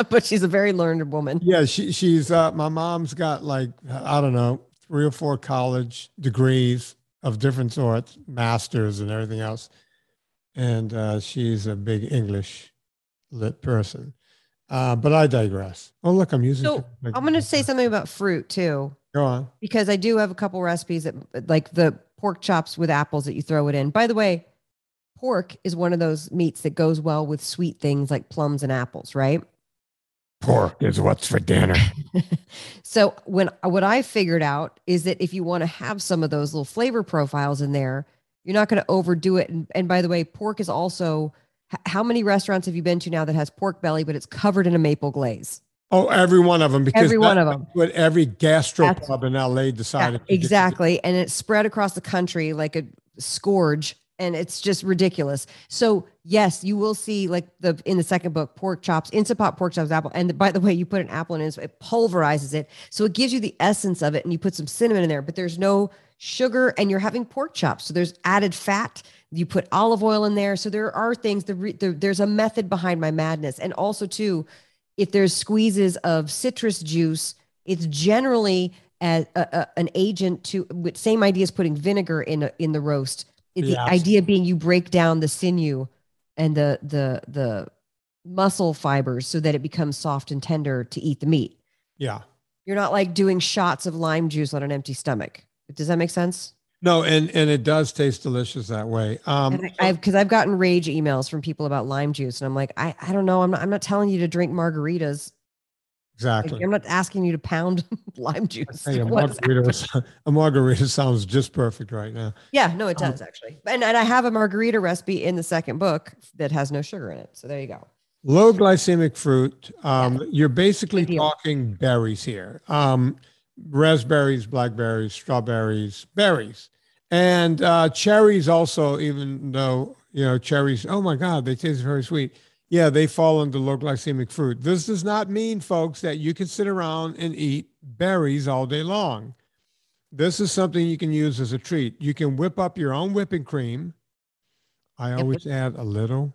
But she's a very learned woman. Yeah, she's my mom's got like, I don't know, 3 or 4 college degrees of different sorts, masters and everything else. And she's a big English lit person. But I digress. Oh, look, I'm using. So I'm going to say something about fruit too. Go on. Because I do have a couple recipes that like the pork chops with apples that you throw it in. By the way, pork is one of those meats that goes well with sweet things like plums and apples, right? Pork is what's for dinner. So what I figured out is that if you want to have some of those little flavor profiles in there, you're not going to overdo it. And by the way, pork is also, how many restaurants have you been to now that has pork belly, but it's covered in a maple glaze? Oh, every one of them, because Every one of that's them. what every That's gastropub in LA decided to do. exactly. And it's spread across the country like a scourge. And it's just ridiculous. So yes, you will see like in the second book, pork chops, Instant Pot pork chops, apple. And by the way, you put an apple in it, so it pulverizes it. So it gives you the essence of it, and you put some cinnamon in there, but there's no sugar, and you're having pork chops. So there's added fat. You put olive oil in there. So there are things, there's a method behind my madness. And also too, if there's squeezes of citrus juice, it's generally as an agent to, with same idea as putting vinegar in the roast. The idea being you break down the sinew and the muscle fibers so that it becomes soft and tender to eat the meat. Yeah. You're not like doing shots of lime juice on an empty stomach. Does that make sense? No, and it does taste delicious that way. Because I've gotten rage emails from people about lime juice, and I'm like, I don't know. I'm not telling you to drink margaritas. Exactly. Like, I'm not asking you to pound lime juice. Hey, a margarita sounds just perfect right now. Yeah, no, it does actually. And I have a margarita recipe in the second book that has no sugar in it. So there you go. Low glycemic fruit. You're basically talking berries here. Raspberries, blackberries, strawberries, berries, and cherries also, even though, cherries, oh my God, they taste very sweet. Yeah, they fall into low glycemic fruit. This does not mean, folks, that you can sit around and eat berries all day long. This is something you can use as a treat. You can whip up your own whipping cream. I always add a little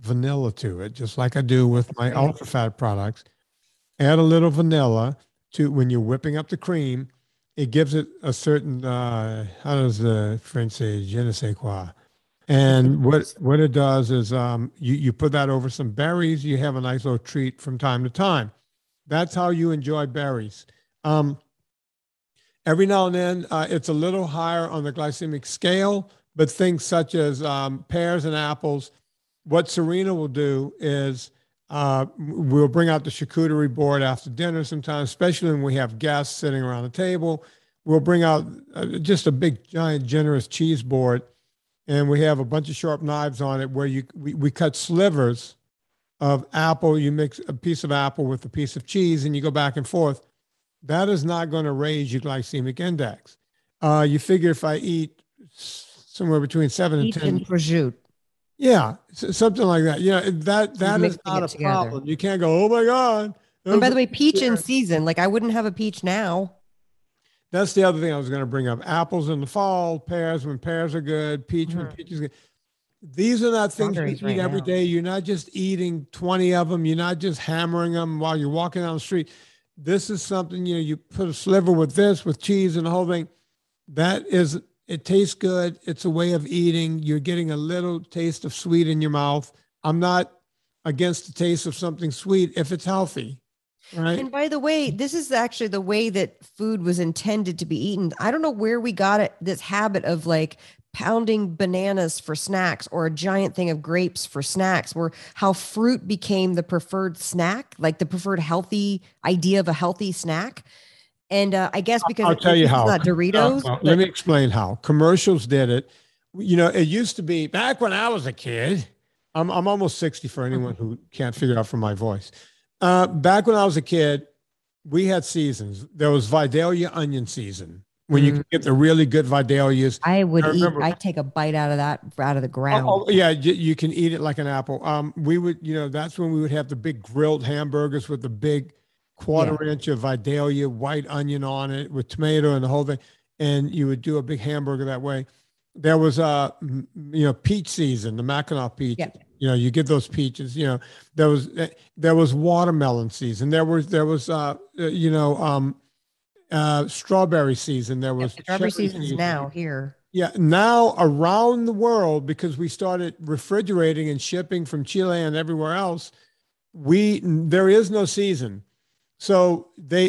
vanilla to it, just like I do with my Ultrafat products. Add a little vanilla to when you're whipping up the cream. It gives it a certain, how does the French say, je ne sais quoi? And what it does is you put that over some berries. You have a nice little treat from time to time. That's how you enjoy berries. Every now and then, it's a little higher on the glycemic scale, but things such as pears and apples, what Serena will do is we'll bring out the charcuterie board after dinner sometimes, especially when we have guests sitting around the table. We'll bring out just a big, giant, generous cheese board, and we have a bunch of sharp knives on it where we cut slivers of apple. You mix a piece of apple with a piece of cheese, and you go back and forth. That is not going to raise your glycemic index. You figure if I eat somewhere between 7 and 10 prosciutto. Yeah, something like that. That is not a problem. You can't go, oh my God. And by the way, peach in season. Like I wouldn't have a peach now. That's the other thing I was going to bring up. Apples in the fall, pears when pears are good, peach when peach is good. These are not things you eat every day. You're not just eating 20 of them. You're not just hammering them while you're walking down the street. This is something, you put a sliver with this, with cheese and the whole thing. It tastes good. It's a way of eating. You're getting a little taste of sweet in your mouth. I'm not against the taste of something sweet if it's healthy. Right. And by the way, this is actually the way that food was intended to be eaten. I don't know where we got it, this habit of like pounding bananas for snacks or a giant thing of grapes for snacks, where how fruit became the preferred snack, like the preferred healthy idea of a healthy snack. And I guess because I'll tell you how. It's not Doritos. Let me explain how. Commercials did it. It used to be back when I was a kid. I'm almost 60 for anyone who can't figure out from my voice. Back when I was a kid, we had seasons. There was Vidalia onion season when you could get the really good Vidalias. I'd take a bite out of the ground. Oh yeah, you can eat it like an apple. We would, that's when we would have the big grilled hamburgers with the big quarter-inch of Vidalia white onion on it with tomato and the whole thing, and you would do a big hamburger that way. There was peach season, the Mackinac peach. Yeah. You get those peaches. There was watermelon season. There was strawberry season. There was strawberry seasons now here. Yeah, now around the world, because we started refrigerating and shipping from Chile and everywhere else, there is no season. So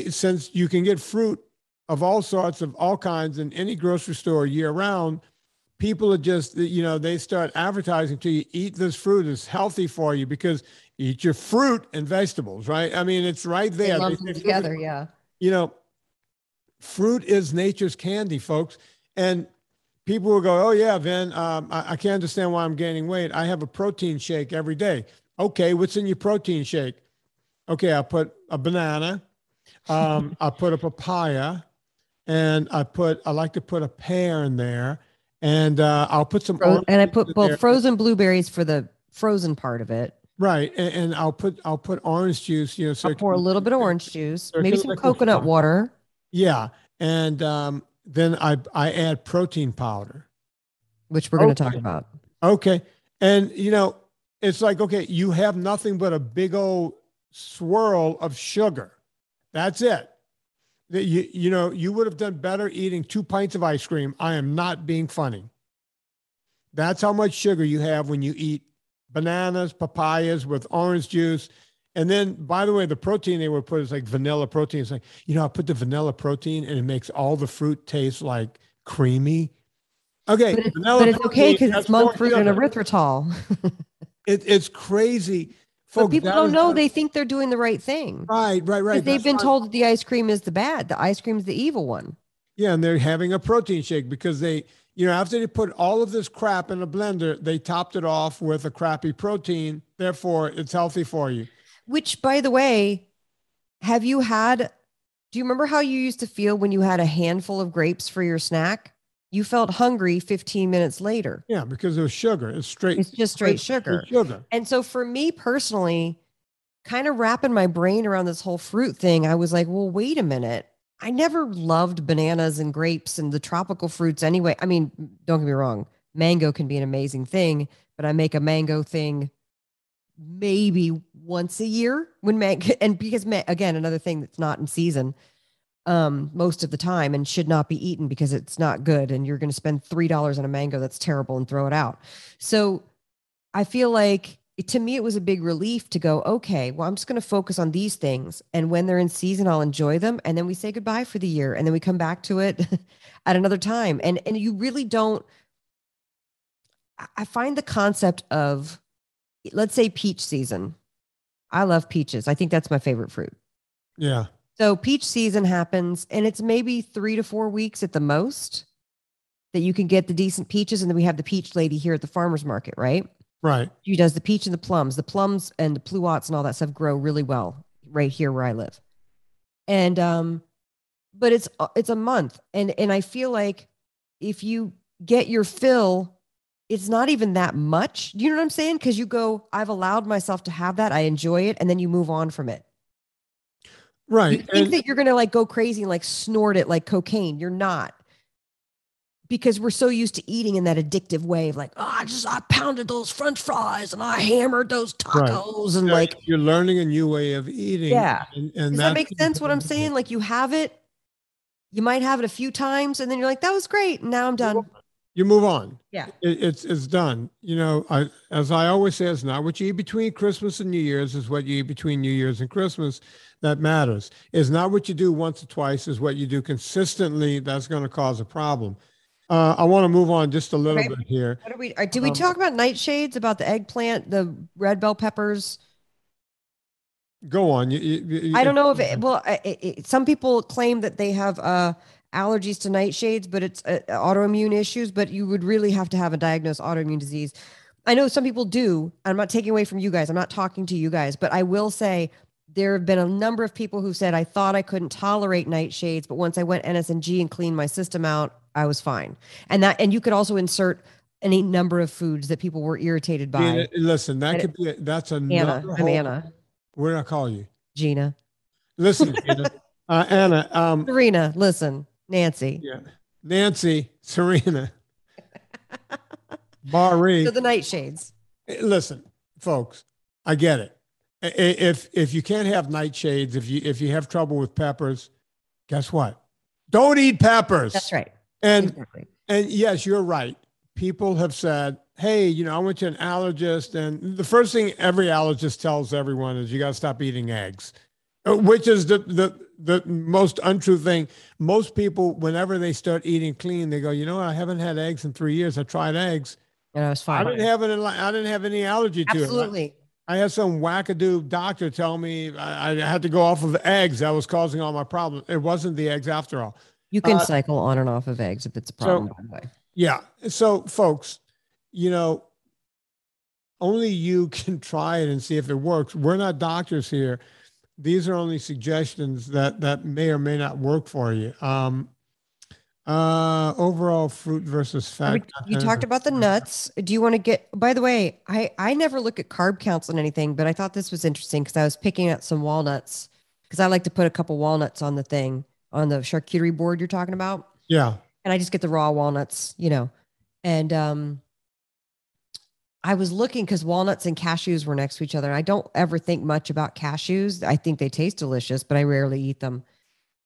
since you can get fruit of all sorts of all kinds in any grocery store year round, people are just, they start advertising to you, eat this fruit, it's healthy for you because eat your fruit and vegetables, right? I mean, it's right there. They lump them together, yeah. Fruit is nature's candy, folks. And people will go, oh yeah, Vin, I can't understand why I'm gaining weight. I have a protein shake every day. Okay, what's in your protein shake? Okay, I put a banana. I put a papaya, and I like to put a pear in there, and I'll put some orange And I juice put in both there. frozen blueberries for the frozen part of it. Right, and I'll put orange juice, so I'll it pour a can, little bit of orange juice, so it maybe can some coconut liquefy. water, Yeah, and then I add protein powder. which we're going to talk Okay, about. okay, and it's like, okay, you have nothing but a big old swirl of sugar. That's it. You would have done better eating 2 pints of ice cream. I am not being funny. That's how much sugar you have when you eat bananas, papayas with orange juice. And then, by the way, the protein they would put is like vanilla protein. It's like, I put the vanilla protein and it makes all the fruit taste like creamy. Okay, But vanilla it's okay protein, because it's that's monk more fruit and sugar. erythritol. It's crazy. But Folks, people that don't is know. not, They think they're doing the right thing right, right, because right. they've That's been not, told that the ice cream is the bad. The ice cream is the evil one. yeah, and they're having a protein shake because they, after they put all of this crap in a blender, they topped it off with a crappy protein. Therefore, it's healthy for you. Which, by the way, have you had? Do you remember how you used to feel when you had a handful of grapes for your snack? You felt hungry 15 minutes later. Yeah, because it was sugar. It's It's just straight sugar. straight sugar. And so for me personally, kind of wrapping my brain around this whole fruit thing, I was like, well, wait a minute. I never loved bananas and grapes and the tropical fruits anyway. I mean, don't get me wrong, mango can be an amazing thing, but I make a mango thing maybe once a year when mango, and because again, another thing that's not in season most of the time and should not be eaten because it's not good and you're going to spend $3 on a mango that's terrible and throw it out. So I feel like to me, it was a big relief to go, okay, well, I'm just going to focus on these things. And when they're in season, I'll enjoy them. And then we say goodbye for the year. And then we come back to it at another time. And you really don't, I find the concept of, let's say peach season. I love peaches. I think that's my favorite fruit. Yeah. So peach season happens and it's maybe 3 to 4 weeks at the most that you can get the decent peaches. And then we have the peach lady here at the farmer's market, right? Right. She does the peach and the plums. The plums and the pluots and all that stuff grow really well right here where I live. And but it's a month. And I feel like if you get your fill, it's not even that much. Do you know what I'm saying? Because you go, I've allowed myself to have that. I enjoy it. And then you move on from it. Right. You think that you're going to like go crazy and like snort it like cocaine. You're not. Because we're so used to eating in that addictive way of like, oh, I pounded those French fries and I hammered those tacos and like you're learning a new way of eating. Yeah. And Does that make sense what I'm saying? Like you have it, you might have it a few times and then you're like, that was great. And now I'm done. You move on. Yeah. It's done. As I always say, it's not what you eat between Christmas and New Year's is what you eat between New Year's and Christmas that matters. It's not what you do once or twice is what you do consistently that's going to cause a problem. I want to move on just a little bit here. What do we talk about nightshades, about the eggplant, the red bell peppers? Go on. I don't know if some people claim that they have allergies to nightshades, but it's autoimmune issues, but you would really have to have a diagnosed autoimmune disease. I know some people do. I'm not taking away from you guys. I'm not talking to you guys, but I will say there have been a number of people who said, I thought I couldn't tolerate nightshades, but once I went NSNG and cleaned my system out, I was fine. And you could also insert any number of foods that people were irritated by. Gina, listen, that's Anna. I'm Anna. What did I call you? Gina. Listen, Gina. Anna. Serena, listen. Nancy. Yeah. Nancy, Serena. Barry. So the nightshades. Listen, folks, I get it. If you can't have nightshades, if you have trouble with peppers, guess what? Don't eat peppers. That's right. And exactly. And yes, you're right. People have said, hey, I went to an allergist, and the first thing every allergist tells everyone is you got to stop eating eggs, which is the most untrue thing. Most people, whenever they start eating clean, they go, I haven't had eggs in 3 years. I tried eggs. And I was fine. I didn't have any allergy to it. Absolutely. I had some wackadoo doctor tell me I had to go off of eggs that was causing all my problems. It wasn't the eggs after all. You can cycle on and off of eggs if it's a problem, by the way. Yeah. So, folks, only you can try it and see if it works. We're not doctors here. these are only suggestions that may or may not work for you. Overall fruit versus fat You content. talked about the nuts. Do you want to get, by the way, I never look at carb counts on anything, but I thought this was interesting because I was picking out some walnuts because I like to put a couple walnuts on the thing on the charcuterie board you're talking about. Yeah. And I just get the raw walnuts, and I was looking because walnuts and cashews were next to each other. I don't ever think much about cashews. I think they taste delicious, but I rarely eat them.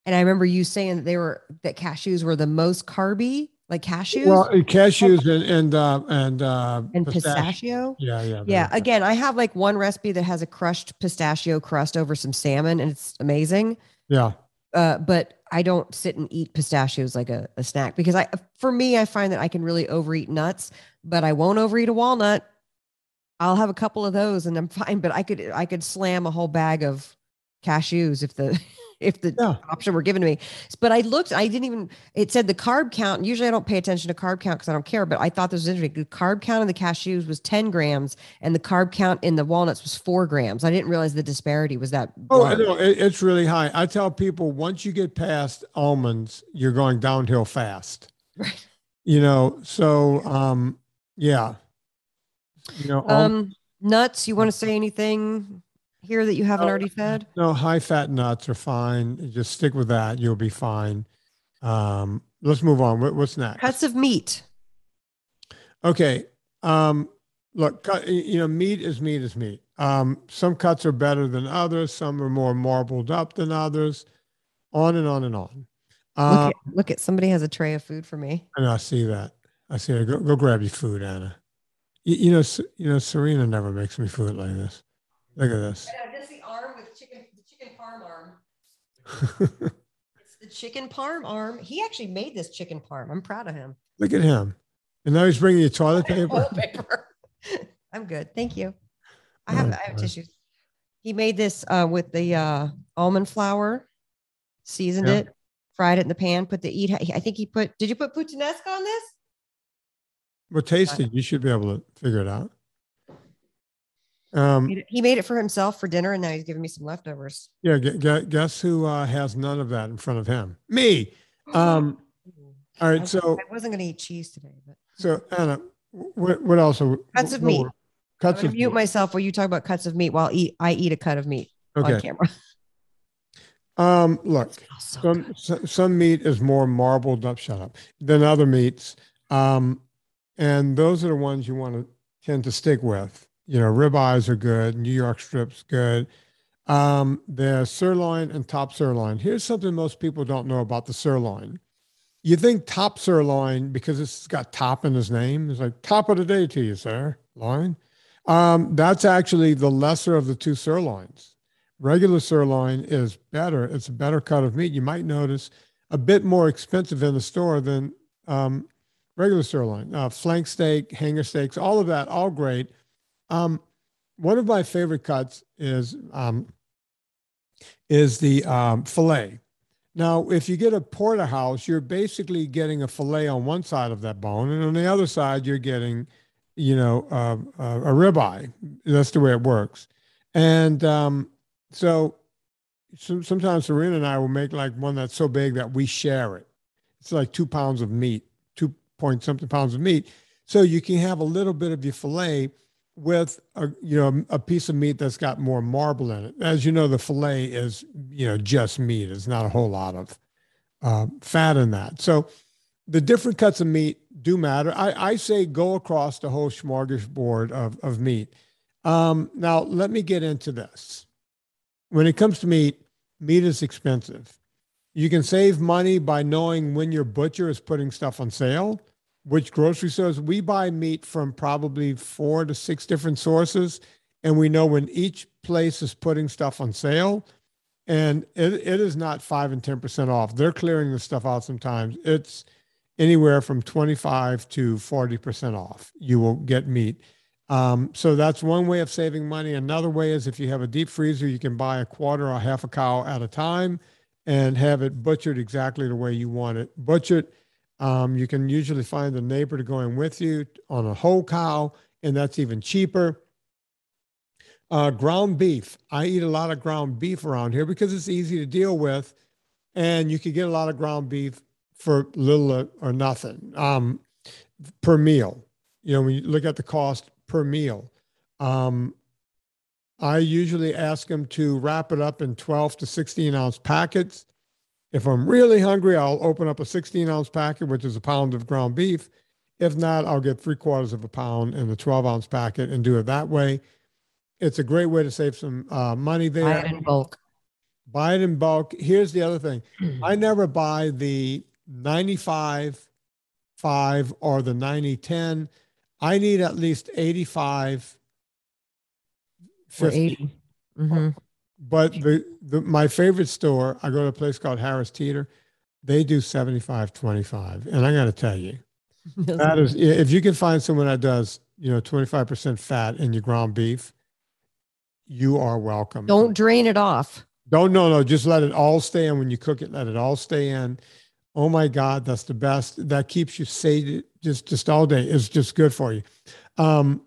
And I remember you saying that cashews were the most carby, like cashews. Well, cashews and pistachio. Yeah. Yeah. Again, I have like one recipe that has a crushed pistachio crust over some salmon, and it's amazing. Yeah. But I don't sit and eat pistachios like a snack because for me, I find that I can really overeat nuts, but I won't overeat a walnut. I'll have a couple of those and I'm fine, but I could slam a whole bag of cashews if the option were given to me. But it said the carb count. Usually I don't pay attention to carb count because I don't care, but I thought this was interesting. The carb count in the cashews was 10 grams and the carb count in the walnuts was 4 grams. I didn't realize the disparity was that. Oh, no, it's really high. I tell people once you get past almonds, you're going downhill fast. Right. So, yeah. Nuts, you want to say anything here that you haven't already said? No, high fat nuts are fine. Just stick with that. You'll be fine. Let's move on. What's next? Cuts of meat. Okay. Look, meat is meat. Some cuts are better than others. Some are more marbled up than others. On and on and on. Look at somebody has a tray of food for me. And I see that. Go grab your food, Anna. Serena never makes me food like this. Look at this. Just the arm with the chicken parm arm. It's the chicken parm arm. He actually made this chicken parm. I'm proud of him. Look at him. And now he's bringing you toilet paper. I'm good. Thank you. I have tissues. He made this with the almond flour, seasoned it, fried it in the pan, did you put puttanesca on this? Well, taste it. You should be able to figure it out. He made it for himself for dinner, and now he's giving me some leftovers. Yeah, guess who has none of that in front of him? Me. All right, so I wasn't going to eat cheese today, but so Anna, what else? Cuts of meat. Cuts of mute myself while you talk about cuts of meat while I eat a cut of meat on camera. Look, some meat is more marbled up. Shut up. Than other meats. And those are the ones you want to tend to stick with. Ribeyes are good. New York strips, good. The sirloin and top sirloin. Here's something most people don't know about the sirloin. You think top sirloin, because it's got top in his name, it's like top of the day to you, sir. Loin. That's actually the lesser of the two sirloins. Regular sirloin is better. It's a better cut of meat. You might notice a bit more expensive in the store than regular sirloin. Flank steak, hanger steaks, all of that, all great. One of my favorite cuts is the filet. Now, if you get a porterhouse, you're basically getting a filet on one side of that bone, and on the other side, you're getting, a ribeye. That's the way it works. And so sometimes Serena and I will make like one that's so big that we share it. It's like 2 pounds of meat, 2-point-something pounds of meat. So you can have a little bit of your filet with a piece of meat that's got more marble in it. As you know, the filet is, just meat. It's not a whole lot of fat in that. So the different cuts of meat do matter. I say go across the whole smorgasbord of meat. Now, let me get into this. When it comes to meat is expensive. You can save money by knowing when your butcher is putting stuff on sale. Which grocery stores. We buy meat from probably 4 to 6 different sources, and we know when each place is putting stuff on sale, and it is not 5 and 10% off. They're clearing the stuff out sometimes. It's anywhere from 25 to 40% off. You will get meat. So that's one way of saving money. Another way is if you have a deep freezer, you can buy a quarter or half a cow at a time and have it butchered exactly the way you want it butchered. You can usually find a neighbor to go in with you on a whole cow, and that's even cheaper. Ground beef. I eat a lot of ground beef around here because it's easy to deal with, and you can get a lot of ground beef for little or nothing per meal. You know, when you look at the cost per meal, I usually ask them to wrap it up in 12 to 16 ounce packets. If I'm really hungry, I'll open up a 16-ounce packet, which is a pound of ground beef. If not, I'll get 3/4 of a pound in the 12-ounce packet and do it that way. It's a great way to save some money there. Buy it in bulk. Buy it in bulk. Here's the other thing. I never buy the 95/5 or the 90/10. I need at least 85/50. Or 80. Mm-hmm. But my favorite store, I go to a place called Harris Teeter. They do 75/25. And I got to tell you, that is, if you can find someone that does, 25% fat in your ground beef, you are welcome. Don't drain it off. No. Just let it all stay in when you cook it. Let it all stay in. Oh my God, that's the best. That keeps you sated just all day. It's just good for you. I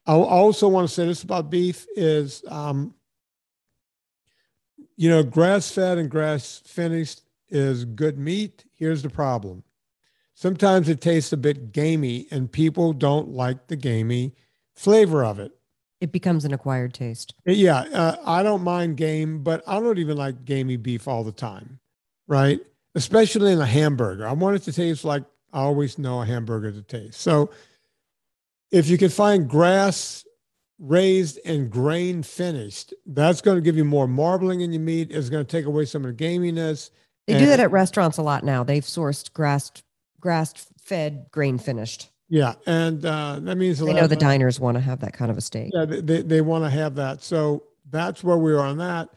also want to say this about beef is, grass-fed and grass-finished is good meat. Here's the problem. Sometimes it tastes a bit gamey, and people don't like the gamey flavor of it. It becomes an acquired taste. Yeah, I don't mind game, but I don't even like gamey beef all the time, right? Especially in a hamburger. I want it to taste like I always know a hamburger to taste. So if you can find grass raised and grain finished, that's going to give you more marbling in your meat. It's going to take away some of the gaminess. They do that at restaurants a lot now. They've sourced grass-fed, grain finished. Yeah, and that means I know the diners want to have that kind of a steak. Yeah, they want to have that. So that's where we are on that.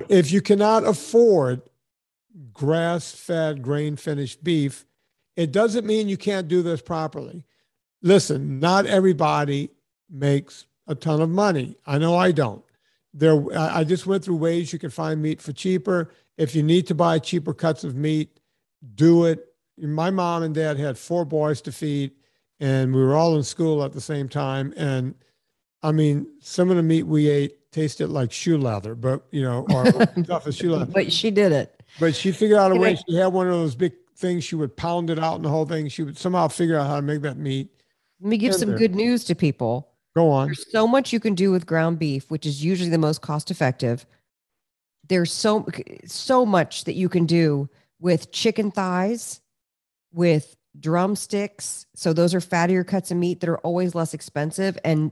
If you cannot afford grass-fed, grain-finished beef, it doesn't mean you can't do this properly. Listen, not everybody makes a ton of money. I know I don't. I just went through ways you can find meat for cheaper. If you need to buy cheaper cuts of meat, do it. My mom and dad had 4 boys to feed, and we were all in school at the same time. And I mean, some of the meat we ate tasted like shoe leather, but or stuff as shoe leather. But she did it. But she figured out a way. She had one of those big things. She would pound it out and the whole thing. She would somehow figure out how to make that meat. Let me give some good news to people. Go on. There's so much you can do with ground beef, which is usually the most cost effective. There's so much that you can do with chicken thighs, with drumsticks. So those are fattier cuts of meat that are always less expensive. And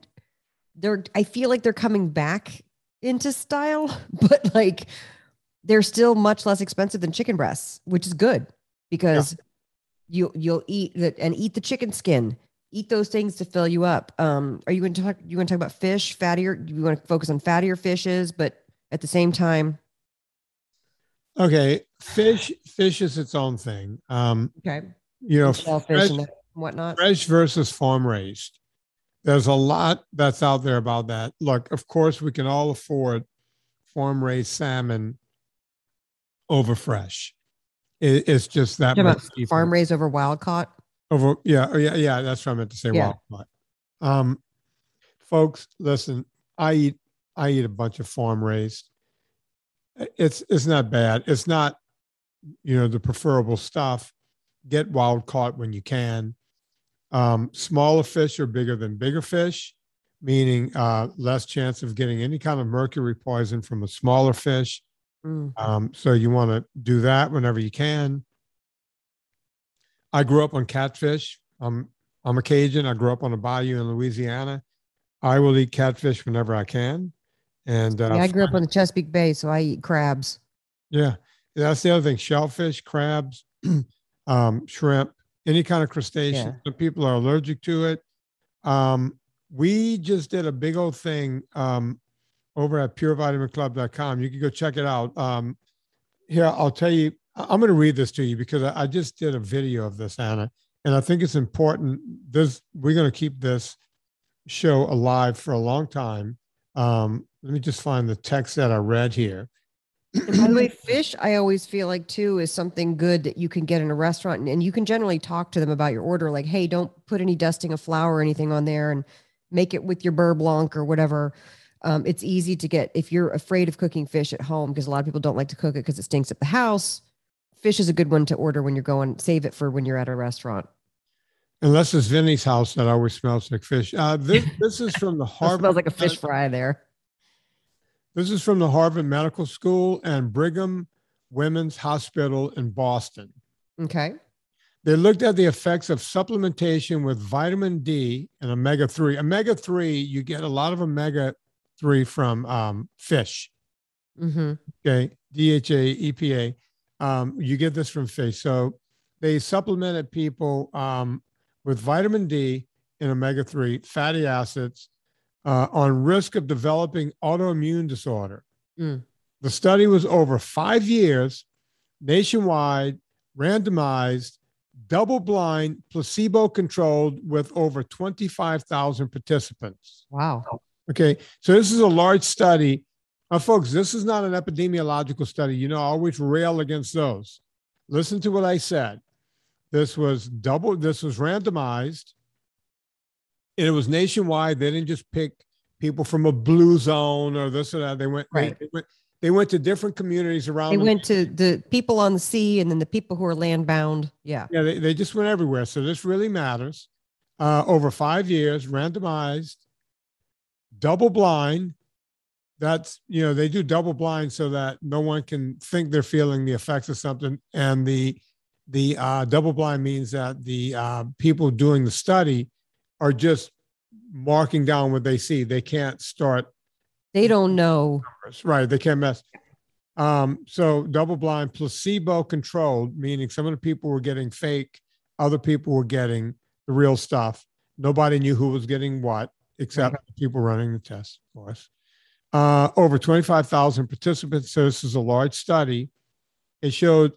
I feel like they're coming back into style, but like they're still much less expensive than chicken breasts, which is good because you'll eat that and eat the chicken skin. Eat those things to fill you up. Are you going to talk about fish, fattier? You want to focus on fattier fishes, but at the same time. Okay. Fish is its own thing. Okay. Shellfish and whatnot. Fresh versus farm raised. There's a lot that's out there about that. Look, of course we can all afford farm raised salmon over fresh. It's just that much cheaper. Farm raised over wild caught. Yeah. That's what I meant to say. Yeah. Wild. Folks, listen. I eat a bunch of farm raised. It's not bad. It's not, the preferable stuff. Get wild caught when you can. Smaller fish are bigger than bigger fish, meaning less chance of getting any kind of mercury poison from a smaller fish. So you want to do that whenever you can. I grew up on catfish. I'm a Cajun. I grew up on a bayou in Louisiana. I will eat catfish whenever I can. And I grew up on the Chesapeake Bay, so I eat crabs. Yeah, that's the other thing. Shellfish, crabs, shrimp, any kind of crustacean. Yeah. Some people are allergic to it. We just did a big old thing over at purevitamin.club.com. You can go check it out. Here, I'll tell you. I'm going to read this to you because I just did a video of this, Anna, and I think it's important. We're going to keep this show alive for a long time. Let me just find the text that I read here. And by the way, fish, I always feel like too, is something good that you can get in a restaurant, and you can generally talk to them about your order. Like, hey, don't put any dusting of flour or anything on there, and make it with your beurre blanc or whatever. It's easy to get if you're afraid of cooking fish at home, because a lot of people don't like to cook it because it stinks at the house. Fish is a good one to order when you're going, save it for when you're at a restaurant. Unless it's Vinnie's house that always smells like fish. This is from the It Harvard. smells like a fish fry there. This is from the Harvard Medical School and Brigham Women's Hospital in Boston. Okay. They looked at the effects of supplementation with vitamin D and omega-3. Omega-3, you get a lot of omega-3 from fish. Mm-hmm. Okay, DHA, EPA. You get this from fish. So they supplemented people with vitamin D and omega-3 fatty acids on risk of developing autoimmune disorder. Mm. The study was over 5 years, nationwide, randomized, double-blind, placebo-controlled with over 25,000 participants. Wow. Okay, so this is a large study. Folks, this is not an epidemiological study. You know, I always rail against those. Listen to what I said. This was randomized, and it was nationwide. They didn't just pick people from a blue zone or this or that. They went, right. They went to different communities around. They went to the people on the sea and then the people who are land bound. Yeah. Yeah, they just went everywhere. So this really matters. Over 5 years, randomized, double blind. That's, they do double blind so that no one can think they're feeling the effects of something. And the double blind means that the people doing the study are just marking down what they see. They can't start. They don't know. Numbers. Right. They can't mess. So double blind, placebo controlled, meaning some of the people were getting fake, other people were getting the real stuff. Nobody knew who was getting what, except the people running the test, of course. Over 25,000 participants. So this is a large study. It showed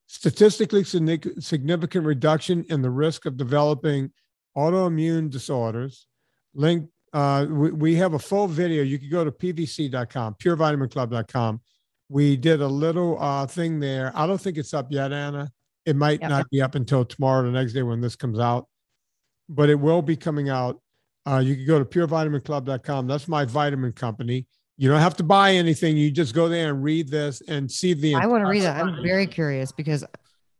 statistically significant reduction in the risk of developing autoimmune disorders. Link. We have a full video. You can go to pvc.com, purevitaminclub.com. We did a little thing there. I don't think it's up yet, Anna. It might not be up until tomorrow, the next day when this comes out, but it will be coming out. You can go to purevitaminclub.com. That's my vitamin company. You don't have to buy anything. You just go there and read this and see the. I want to read that. I'm very curious because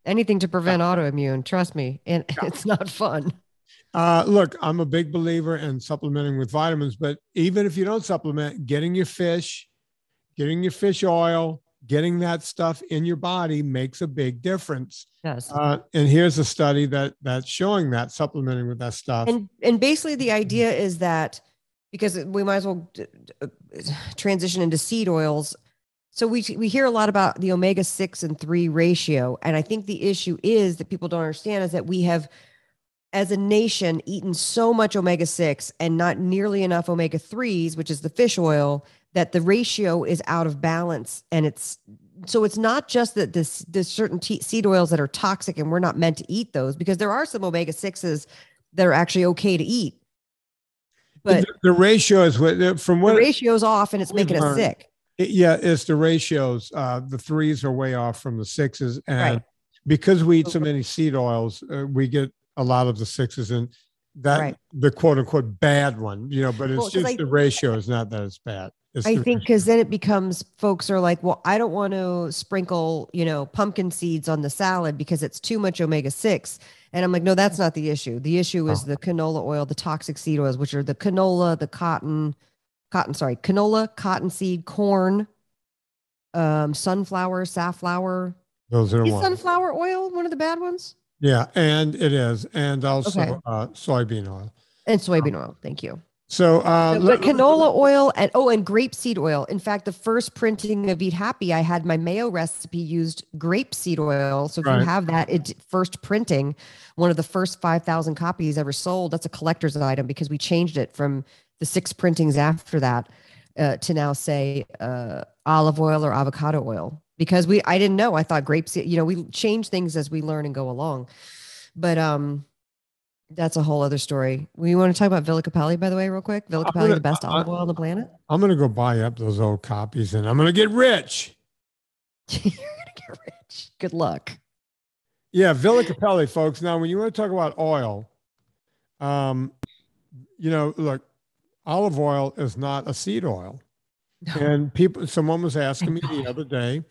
anything to prevent autoimmune, trust me, and it's not fun. Look, I'm a big believer in supplementing with vitamins, but even if you don't supplement, getting your fish oil, getting that stuff in your body makes a big difference. Yes. And here's a study that's showing that supplementing with that stuff. And basically the idea is that because we might as well transition into seed oils. So we hear a lot about the omega-6 and 3 ratio. And I think the issue is that people don't understand is that we have, as a nation, eaten so much omega-6 and not nearly enough omega-3s, which is the fish oil, that the ratio is out of balance. And it's not just that there's certain seed oils that are toxic and we're not meant to eat those, because there are some omega-6s that are actually okay to eat. But the ratio is from what the ratio's off and it's making us sick. It's the ratios. The 3s are way off from the 6s. And because we eat so many seed oils, we get a lot of the 6s and that the quote unquote bad one, but it's just the ratio is not that it's bad. I think because then it becomes folks are like, well, I don't want to sprinkle, pumpkin seeds on the salad because it's too much omega-6. And I'm like, no, that's not the issue. The issue is the canola oil, the toxic seed oils, which are the canola, the canola, cottonseed, corn, sunflower, safflower. Those are is sunflower oil one of the bad ones? Yeah, and it is. And also soybean oil. And soybean oil. Thank you. So, but canola oil and grapeseed oil. In fact, the first printing of Eat Happy, I had my mayo recipe used grapeseed oil. So if you have that, it's first printing, one of the first 5,000 copies ever sold. That's a collector's item because we changed it from the 6 printings after that to now say olive oil or avocado oil because I didn't know. I thought grapeseed. We change things as we learn and go along, but that's a whole other story. We want to talk about Villa Cappelli, by the way, real quick. Villa Cappelli, the best olive oil on the planet. I'm going to go buy up those old copies and I'm going to get rich. You're going to get rich. Good luck. Yeah, Villa Cappelli, folks. Now, when you want to talk about oil, look, olive oil is not a seed oil. No. And someone was asking me the other day,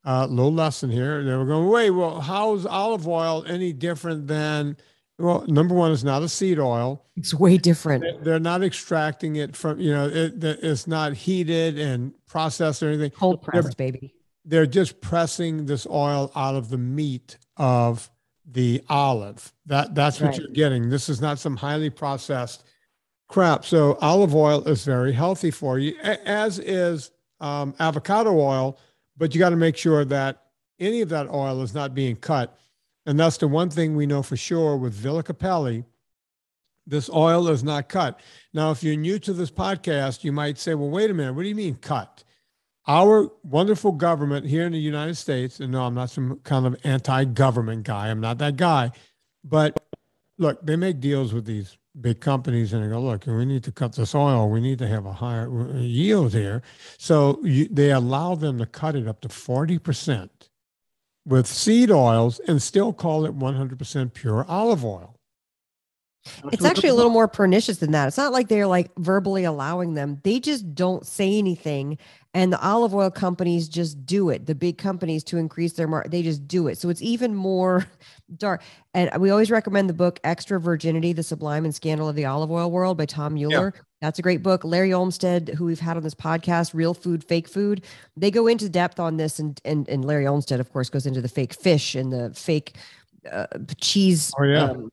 little lesson here. They were going, wait, well, how is olive oil any different than, well, number one, it's not a seed oil. It's way different. They're not extracting it from, it's not heated and processed or anything. Cold pressed, baby. They're just pressing this oil out of the meat of the olive. That's what you're getting. This is not some highly processed crap. So olive oil is very healthy for you, as is avocado oil, but you got to make sure that any of that oil is not being cut. And that's the one thing we know for sure with Villa Cappelli. This oil is not cut. Now, if you're new to this podcast, you might say, well, wait a minute, what do you mean cut? Our wonderful government here in the United States, and no, I'm not some kind of anti-government guy. I'm not that guy. But look, they make deals with these big companies and they go, look, we need to cut this oil. We need to have a higher yield here. So they allow them to cut it up to 40% with seed oils and still call it 100% pure olive oil. It's actually a little more pernicious than that. It's not like they're like verbally allowing them. They just don't say anything. And the olive oil companies just do it. The big companies, to increase their market, they just do it. So it's even more dark. And we always recommend the book Extra Virginity, The Sublime and Scandal of the Olive Oil World by Tom Mueller. Yeah. That's a great book. Larry Olmsted, who we've had on this podcast, Real Food, Fake Food. They go into depth on this. And Larry Olmsted, of course, goes into the fake fish and the fake cheese,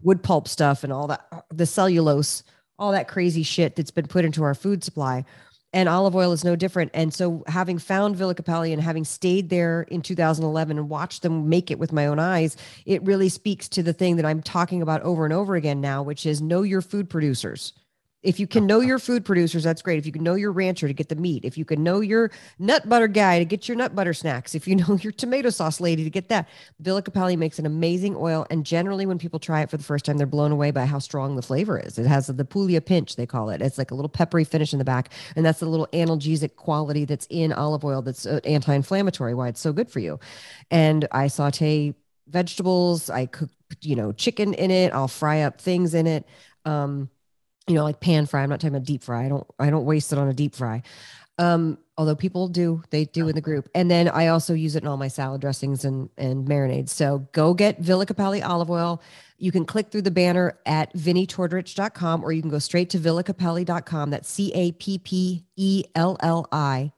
wood pulp stuff and all that, the cellulose, all that crazy shit that's been put into our food supply. And olive oil is no different. And so having found Villa Cappelli and having stayed there in 2011 and watched them make it with my own eyes, it really speaks to the thing that I'm talking about over and over again now, which is know your food producers. If you can know your food producers, that's great. If you can know your rancher to get the meat, if you can know your nut butter guy to get your nut butter snacks, if you know your tomato sauce lady to get that, Villa Cappelli makes an amazing oil. And generally when people try it for the first time, they're blown away by how strong the flavor is. It has the Puglia pinch, they call it. It's like a little peppery finish in the back. And that's the little analgesic quality that's in olive oil that's anti-inflammatory, why it's so good for you. And I saute vegetables. I cook, chicken in it. I'll fry up things in it. Like pan fry. I'm not talking about deep fry. I don't waste it on a deep fry. Although people do, they do in the group. And then I also use it in all my salad dressings and marinades. So go get Villa Cappelli olive oil. You can click through the banner at vinnietordrich.com, or you can go straight to villacappelli.com. That's CAPPELLI,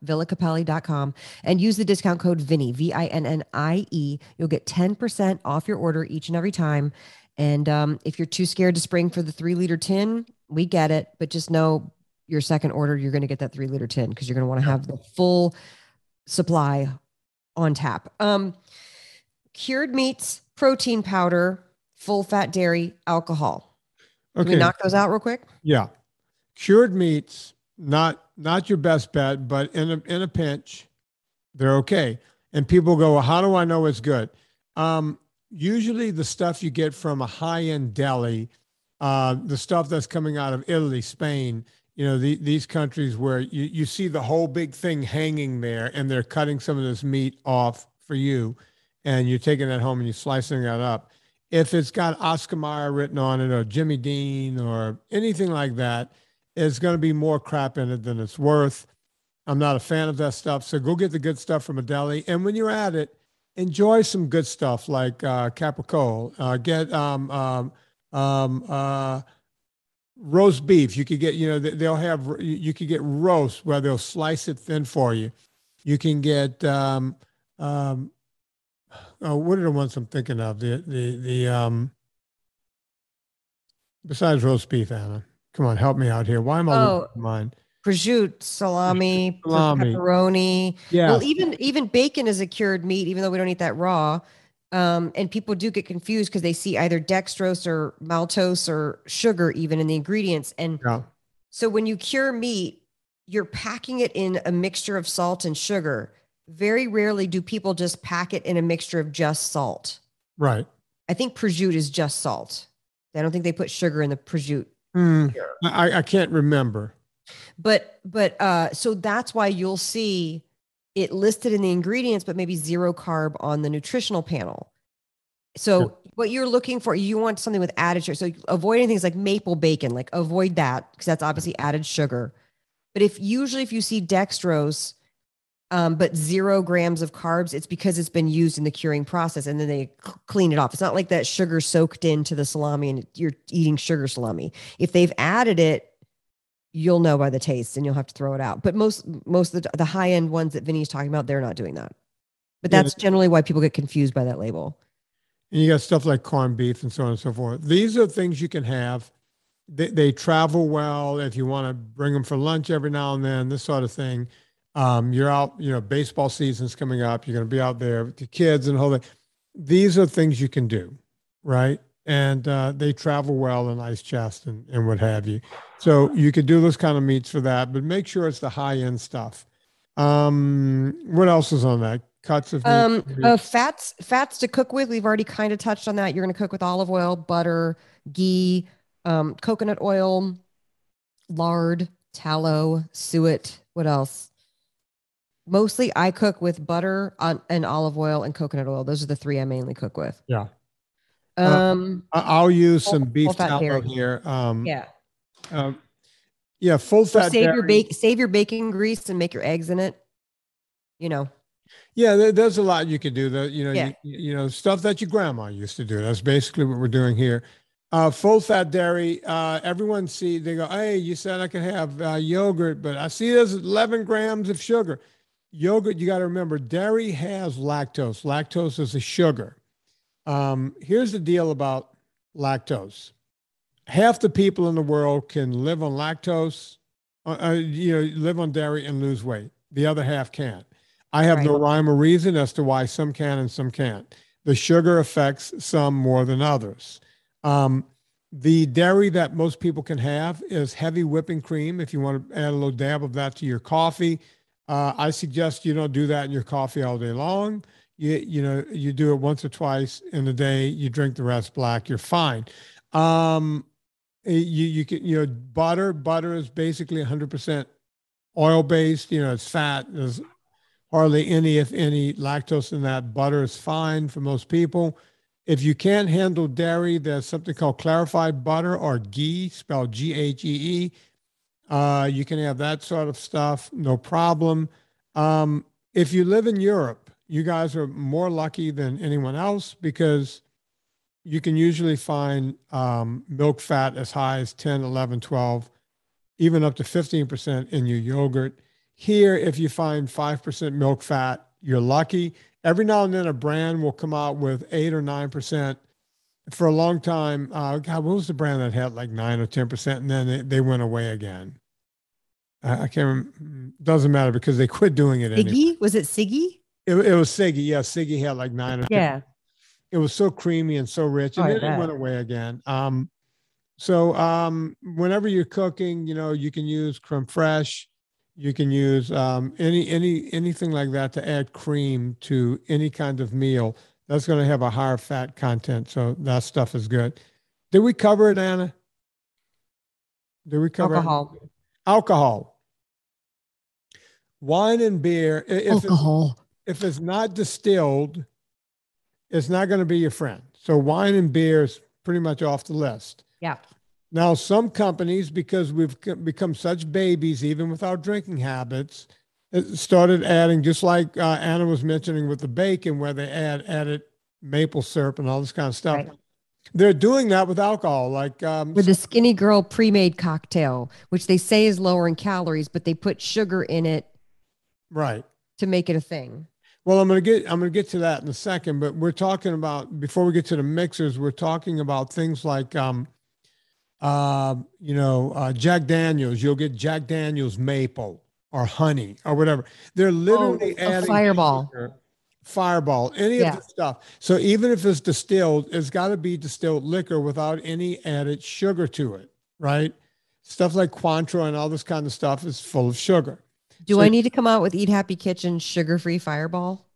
villacappelli.com, and use the discount code Vinnie, VINNIE. You'll get 10% off your order each and every time. And if you're too scared to spring for the 3-liter tin, we get it, but just know your second order, you're going to get that 3-liter tin because you're going to want to have the full supply on tap. Cured meats, protein powder, full fat dairy, alcohol. Okay. Can we knock those out real quick? Yeah. Cured meats, not your best bet, but in a pinch, they're okay. And people go, well, how do I know it's good? Usually the stuff you get from a high-end deli, the stuff that's coming out of Italy, Spain, these countries where you see the whole big thing hanging there and they're cutting some of this meat off for you and you're taking that home and you're slicing that up. If it's got Oscar Mayer written on it or Jimmy Dean or anything like that, it's going to be more crap in it than it's worth. I'm not a fan of that stuff. So go get the good stuff from a deli. And when you're at it, enjoy some good stuff like capicola. Get roast beef. You could get, they'll have, you could get roast where they'll slice it thin for you. You can get, what are the ones I'm thinking of? Besides roast beef, Anna, come on, help me out here. Why am I losing mine? Prosciutto, salami, pepperoni. Yeah. Well, even bacon is a cured meat, even though we don't eat that raw. And people do get confused because they see either dextrose or maltose or sugar even in the ingredients. And so when you cure meat, you're packing it in a mixture of salt and sugar. Very rarely do people just pack it in a mixture of just salt. Right. I think prosciutto is just salt. I don't think they put sugar in the prosciutto. I can't remember. But so that's why you'll see it listed in the ingredients, but maybe 0 carb on the nutritional panel. So what you're looking for, you want something with added sugar. So avoiding things like maple bacon, like avoid that because that's obviously added sugar. But if you see dextrose, but 0 grams of carbs, it's because it's been used in the curing process and then they clean it off. It's not like that sugar soaked into the salami and you're eating sugar salami. If they've added it, you'll know by the taste and you'll have to throw it out. But most of the high end ones that Vinny's talking about, they're not doing that. But that's generally why people get confused by that label. And you got stuff like corned beef and so on and so forth. These are things you can have. They travel well if you want to bring them for lunch every now and then, this sort of thing. You're out, baseball season's coming up. You're going to be out there with the kids and the whole thing. These are things you can do, right? And they travel well in ice chest and what have you. So you could do those kind of meats for that, but make sure it's the high-end stuff. What else is on that? Cuts of meat? Fats to cook with. We've already kind of touched on that. You're going to cook with olive oil, butter, ghee, coconut oil, lard, tallow, suet. What else? Mostly I cook with butter and olive oil and coconut oil. Those are the 3 I mainly cook with. Yeah. I'll use some beef tallow dairy here. So Full fat save your bacon grease and make your eggs in it. Yeah, there's a lot you could do. Stuff that your grandma used to do. That's basically what we're doing here. Full fat dairy. Everyone they go, hey, you said I could have yogurt, but I see there's 11 grams of sugar. Yogurt, you got to remember, dairy has lactose. Lactose is a sugar. Here's the deal about lactose. Half the people in the world can live on lactose, live on dairy and lose weight. The other half can't. I have no rhyme or reason as to why some can and some can't. The sugar affects some more than others. The dairy that most people can have is heavy whipping cream. If you want to add a little dab of that to your coffee, I suggest you don't do that in your coffee all day long. You do it once or twice in a day. You drink the rest black. You're fine. You can butter is basically 100% oil based. It's fat. There's hardly any, if any, lactose in that. Butter is fine for most people. If you can't handle dairy, there's something called clarified butter or ghee, spelled Ghee. You can have that sort of stuff, no problem. If you live in Europe, you guys are more lucky than anyone else because you can usually find milk fat as high as 10, 11, 12, even up to 15% in your yogurt. Here, if you find 5% milk fat, you're lucky. Every now and then a brand will come out with 8 or 9%. For a long time, God, what was the brand that had like 9 or 10%? And then they went away again. I can't remember. Doesn't matter because they quit doing it anymore. Siggy? Was it Siggy? It was Siggy. Yeah, Siggy had like 9 or 10%. Yeah. It was so creamy and so rich. And then it went away again. Whenever you're cooking, you can use creme fraiche. You can use anything like that to add cream to any kind of meal. That's going to have a higher fat content. So that stuff is good. Did we cover it, Anna? Did we cover Alcohol. Wine and beer. If it's not distilled, it's not going to be your friend. So wine and beer is pretty much off the list. Yeah. Now, some companies, because we've become such babies, even with our drinking habits, started adding, just like Anna was mentioning with the bacon, where they added maple syrup and all this kind of stuff. Right. They're doing that with alcohol, like with the Skinny Girl pre-made cocktail, which they say is lower in calories, but they put sugar in it, right, to make it a thing. Well, I'm gonna get to that in a second, but we're talking about, before we get to the mixers, we're talking about things like Jack Daniels. You'll get Jack Daniels maple or honey or whatever. They're literally adding Fireball, any of the stuff. So even if it's distilled, it's got to be distilled liquor without any added sugar to it, right? Stuff like Cointreau and all this kind of stuff is full of sugar. Do I need to come out with Eat Happy Kitchen sugar-free Fireball?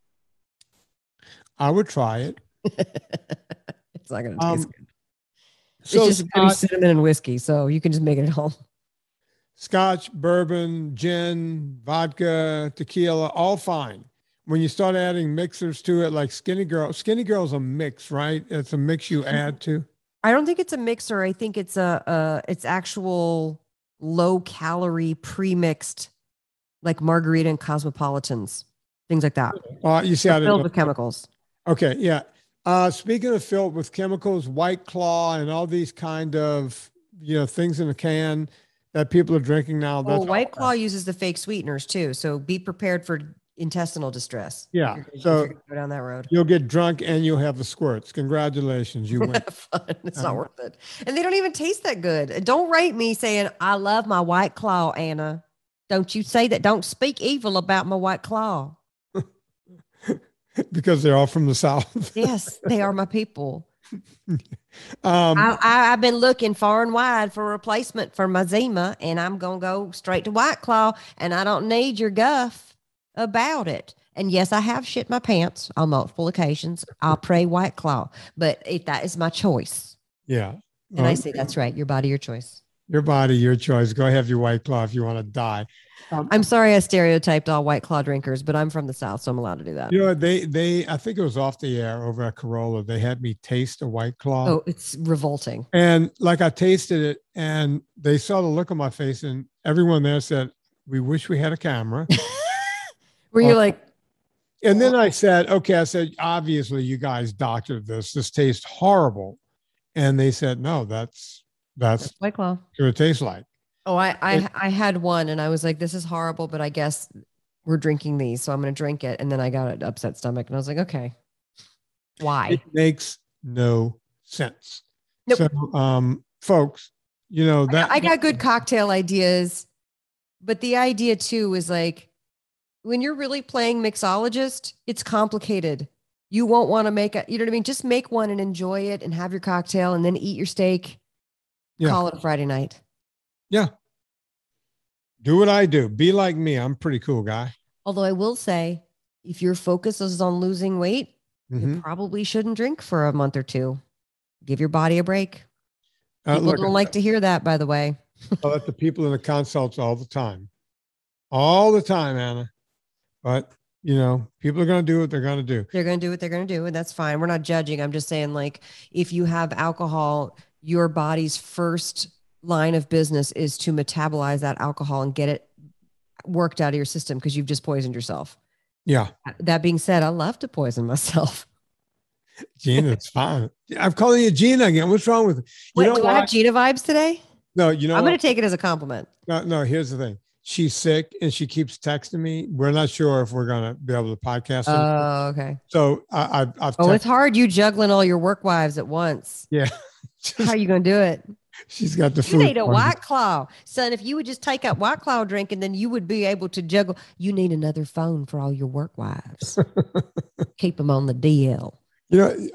I would try it. It's not going to taste good. So it's just going to be cinnamon and whiskey, so you can just make it at home. Scotch, bourbon, gin, vodka, tequila, all fine. when you start adding mixers to it, like Skinny Girl's a mix, right? It's a mix you add to. I don't think it's a mixer. I think it's it's actual low calorie pre-mixed, like margarita and cosmopolitans, things like that. You see how They're filled with chemicals. Okay, yeah. Speaking of filled with chemicals, White Claw and all these kind of things in a can that people are drinking now. Well, White Claw uses the fake sweeteners too, so be prepared for intestinal distress. Yeah, if you're go down that road. You'll get drunk and you'll have the squirts. Congratulations, you win. Fun. It's not worth it, and they don't even taste that good. Don't rate me saying I love my White Claw, Anna. Don't you say that. Don't speak evil about my White Claw. Because they're all from the South. Yes, they are my people. I've been looking far and wide for a replacement for my Zima, and I'm going to go straight to White Claw, and I don't need your guff about it. And yes, I have shit my pants on multiple occasions. I'll pray White Claw, but that is my choice. Yeah. And I say, that's right. Your body, your choice. Your body, your choice. Go have your White Claw if you want to die. I'm sorry I stereotyped all White Claw drinkers, but I'm from the South, so I'm allowed to do that. I think it was off the air over at Corolla. They had me taste a White Claw. Oh, it's revolting. And like I tasted it and they saw the look on my face and everyone there said, we wish we had a camera. Were you like... And then I said, obviously you guys doctored this. This tastes horrible. And they said, no, that's White Claw. What it tastes like. Oh, I had one and I was like, this is horrible, but I guess we're drinking these, so I'm going to drink it. And then I got an upset stomach and I was like, okay, why? It makes no sense. Nope. So, folks, that I got good cocktail ideas, but the idea too is like, when you're really playing mixologist, it's complicated. You won't want to make you know what I mean? Just make one and enjoy it and have your cocktail and then eat your steak. Yeah. Call it a Friday night. Yeah. Do what I do. Be like me. I'm a pretty cool guy. Although I will say, if your focus is on losing weight, you probably shouldn't drink for a month or two. Give your body a break. People don't like to hear that, by the way. I let the people in the consults all the time. All the time, Anna. But, people are going to do what they're going to do. They're going to do what they're going to do, and that's fine. We're not judging. I'm just saying, like, if you have alcohol, your body's first line of business is to metabolize that alcohol and get it worked out of your system because you've just poisoned yourself. Yeah. That being said, I love to poison myself. Gina, it's fine. I'm calling you Gina again. What's wrong with you? Wait, do I have Gina vibes today? No, I'm going to take it as a compliment. No, here's the thing. She's sick and she keeps texting me. We're not sure if we're going to be able to podcast. Oh, okay. So I've it's hard. You juggling all your work wives at once. Yeah. How are you going to do it? She's got the food. You need a White Claw. Son, if you would just take up White Claw drink and then you would be able to juggle. You need another phone for all your work wives. Keep them on the DL.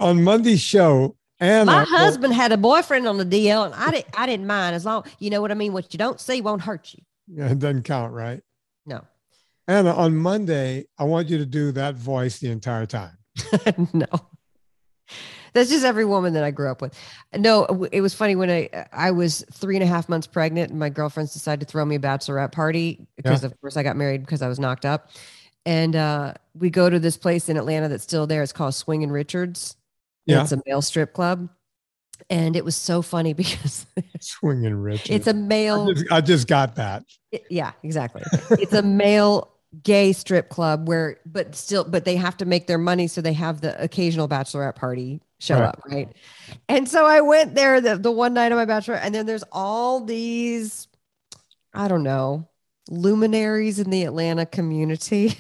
On Monday's show, Anna, my husband had a boyfriend on the DL and I didn't mind as long, you know what I mean? What you don't see won't hurt you. Yeah, it doesn't count, right? No. Anna, on Monday, I want you to do that voice the entire time. No. That's just every woman that I grew up with. No, it was funny when I was 3.5 months pregnant and my girlfriends decided to throw me a bachelorette party because of course I got married because I was knocked up. And we go to this place in Atlanta that's still there. It's called Swingin' Richards. Yeah. It's a male strip club. And it was so funny because Swingin' Richards. It's a male. I just got that. Yeah, exactly. It's a male gay strip club but they have to make their money. So they have the occasional bachelorette party show up. Right. And so I went there the one night of my bachelorette and then there's all these, I don't know, luminaries in the Atlanta community.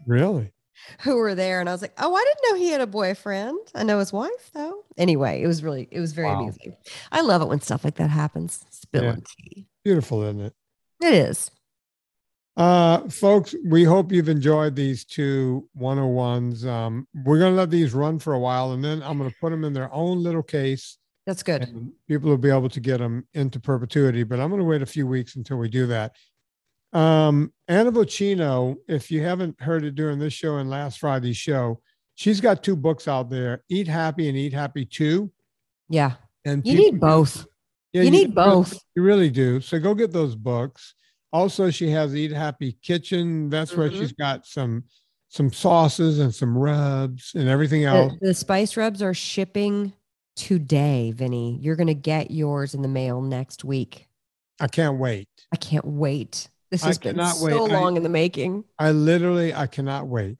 Really? Who were there. And I was like, oh, I didn't know he had a boyfriend. I know his wife though. Anyway, it was very amusing. I love it when stuff like that happens. Spilling tea. Beautiful, isn't it? It is. Folks, we hope you've enjoyed these 2 101s. We're going to let these run for a while and then I'm going to put them in their own little case. That's good. And people will be able to get them into perpetuity, but I'm going to wait a few weeks until we do that. Anna Vocino, if you haven't heard it during this show and last Friday's show, she's got 2 books out there, Eat Happy and Eat Happy 2. Yeah. And you need both. Yeah, you need both. You really do. So go get those books. Also, she has Eat Happy Kitchen. That's where she's got some some sauces and some rubs and everything else. The spice rubs are shipping today, Vinnie. You're going to get yours in the mail next week. I can't wait. I can't wait. This has been so long in the making. I cannot wait.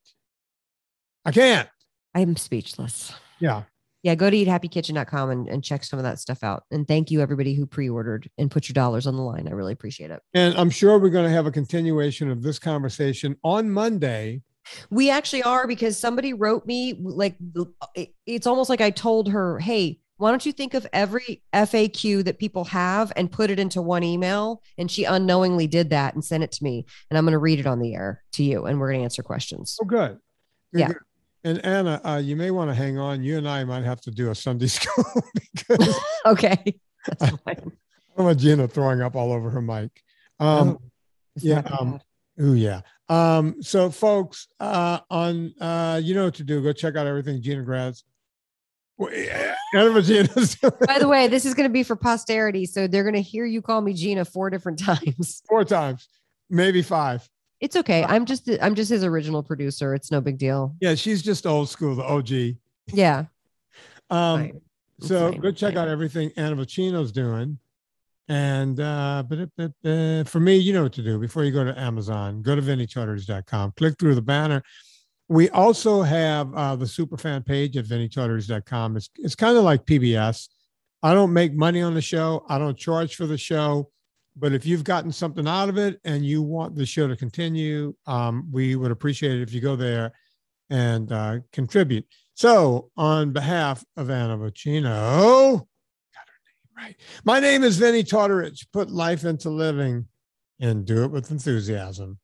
I can't. I'm speechless. Yeah. Yeah, go to eathappykitchen.com and check some of that stuff out. And thank you, everybody who pre-ordered and put your dollars on the line. I really appreciate it. And I'm sure we're going to have a continuation of this conversation on Monday. We actually are, because somebody wrote me, like, it's almost like I told her, hey, why don't you think of every FAQ that people have and put it into one email? And she unknowingly did that and sent it to me. And I'm going to read it on the air to you, and we're going to answer questions. Oh, good. Yeah. Good. And Anna, you may want to hang on. You and I might have to do a Sunday school. Because okay. That's fine. I don't want Gina throwing up all over her mic. Yeah. So folks, you know what to do. Go check out everything Gina Graz. By the way, this is going to be for posterity. So they're going to hear you call me Gina 4 different times. 4 times, maybe 5. It's okay. I'm just his original producer. It's no big deal. Yeah, she's just old school, the OG. Yeah. So go check out everything Anna Vocino's doing. And for me, you know what to do. Before you go to Amazon, go to VinnieCharters.com, click through the banner. We also have the superfan page at VinnieCharters.com. It's kind of like PBS. I don't make money on the show. I don't charge for the show. But if you've gotten something out of it and you want the show to continue, we would appreciate it if you go there and contribute. So on behalf of Anna Vocino, got her name right. My name is Vinnie Tartarich. Put life into living and do it with enthusiasm.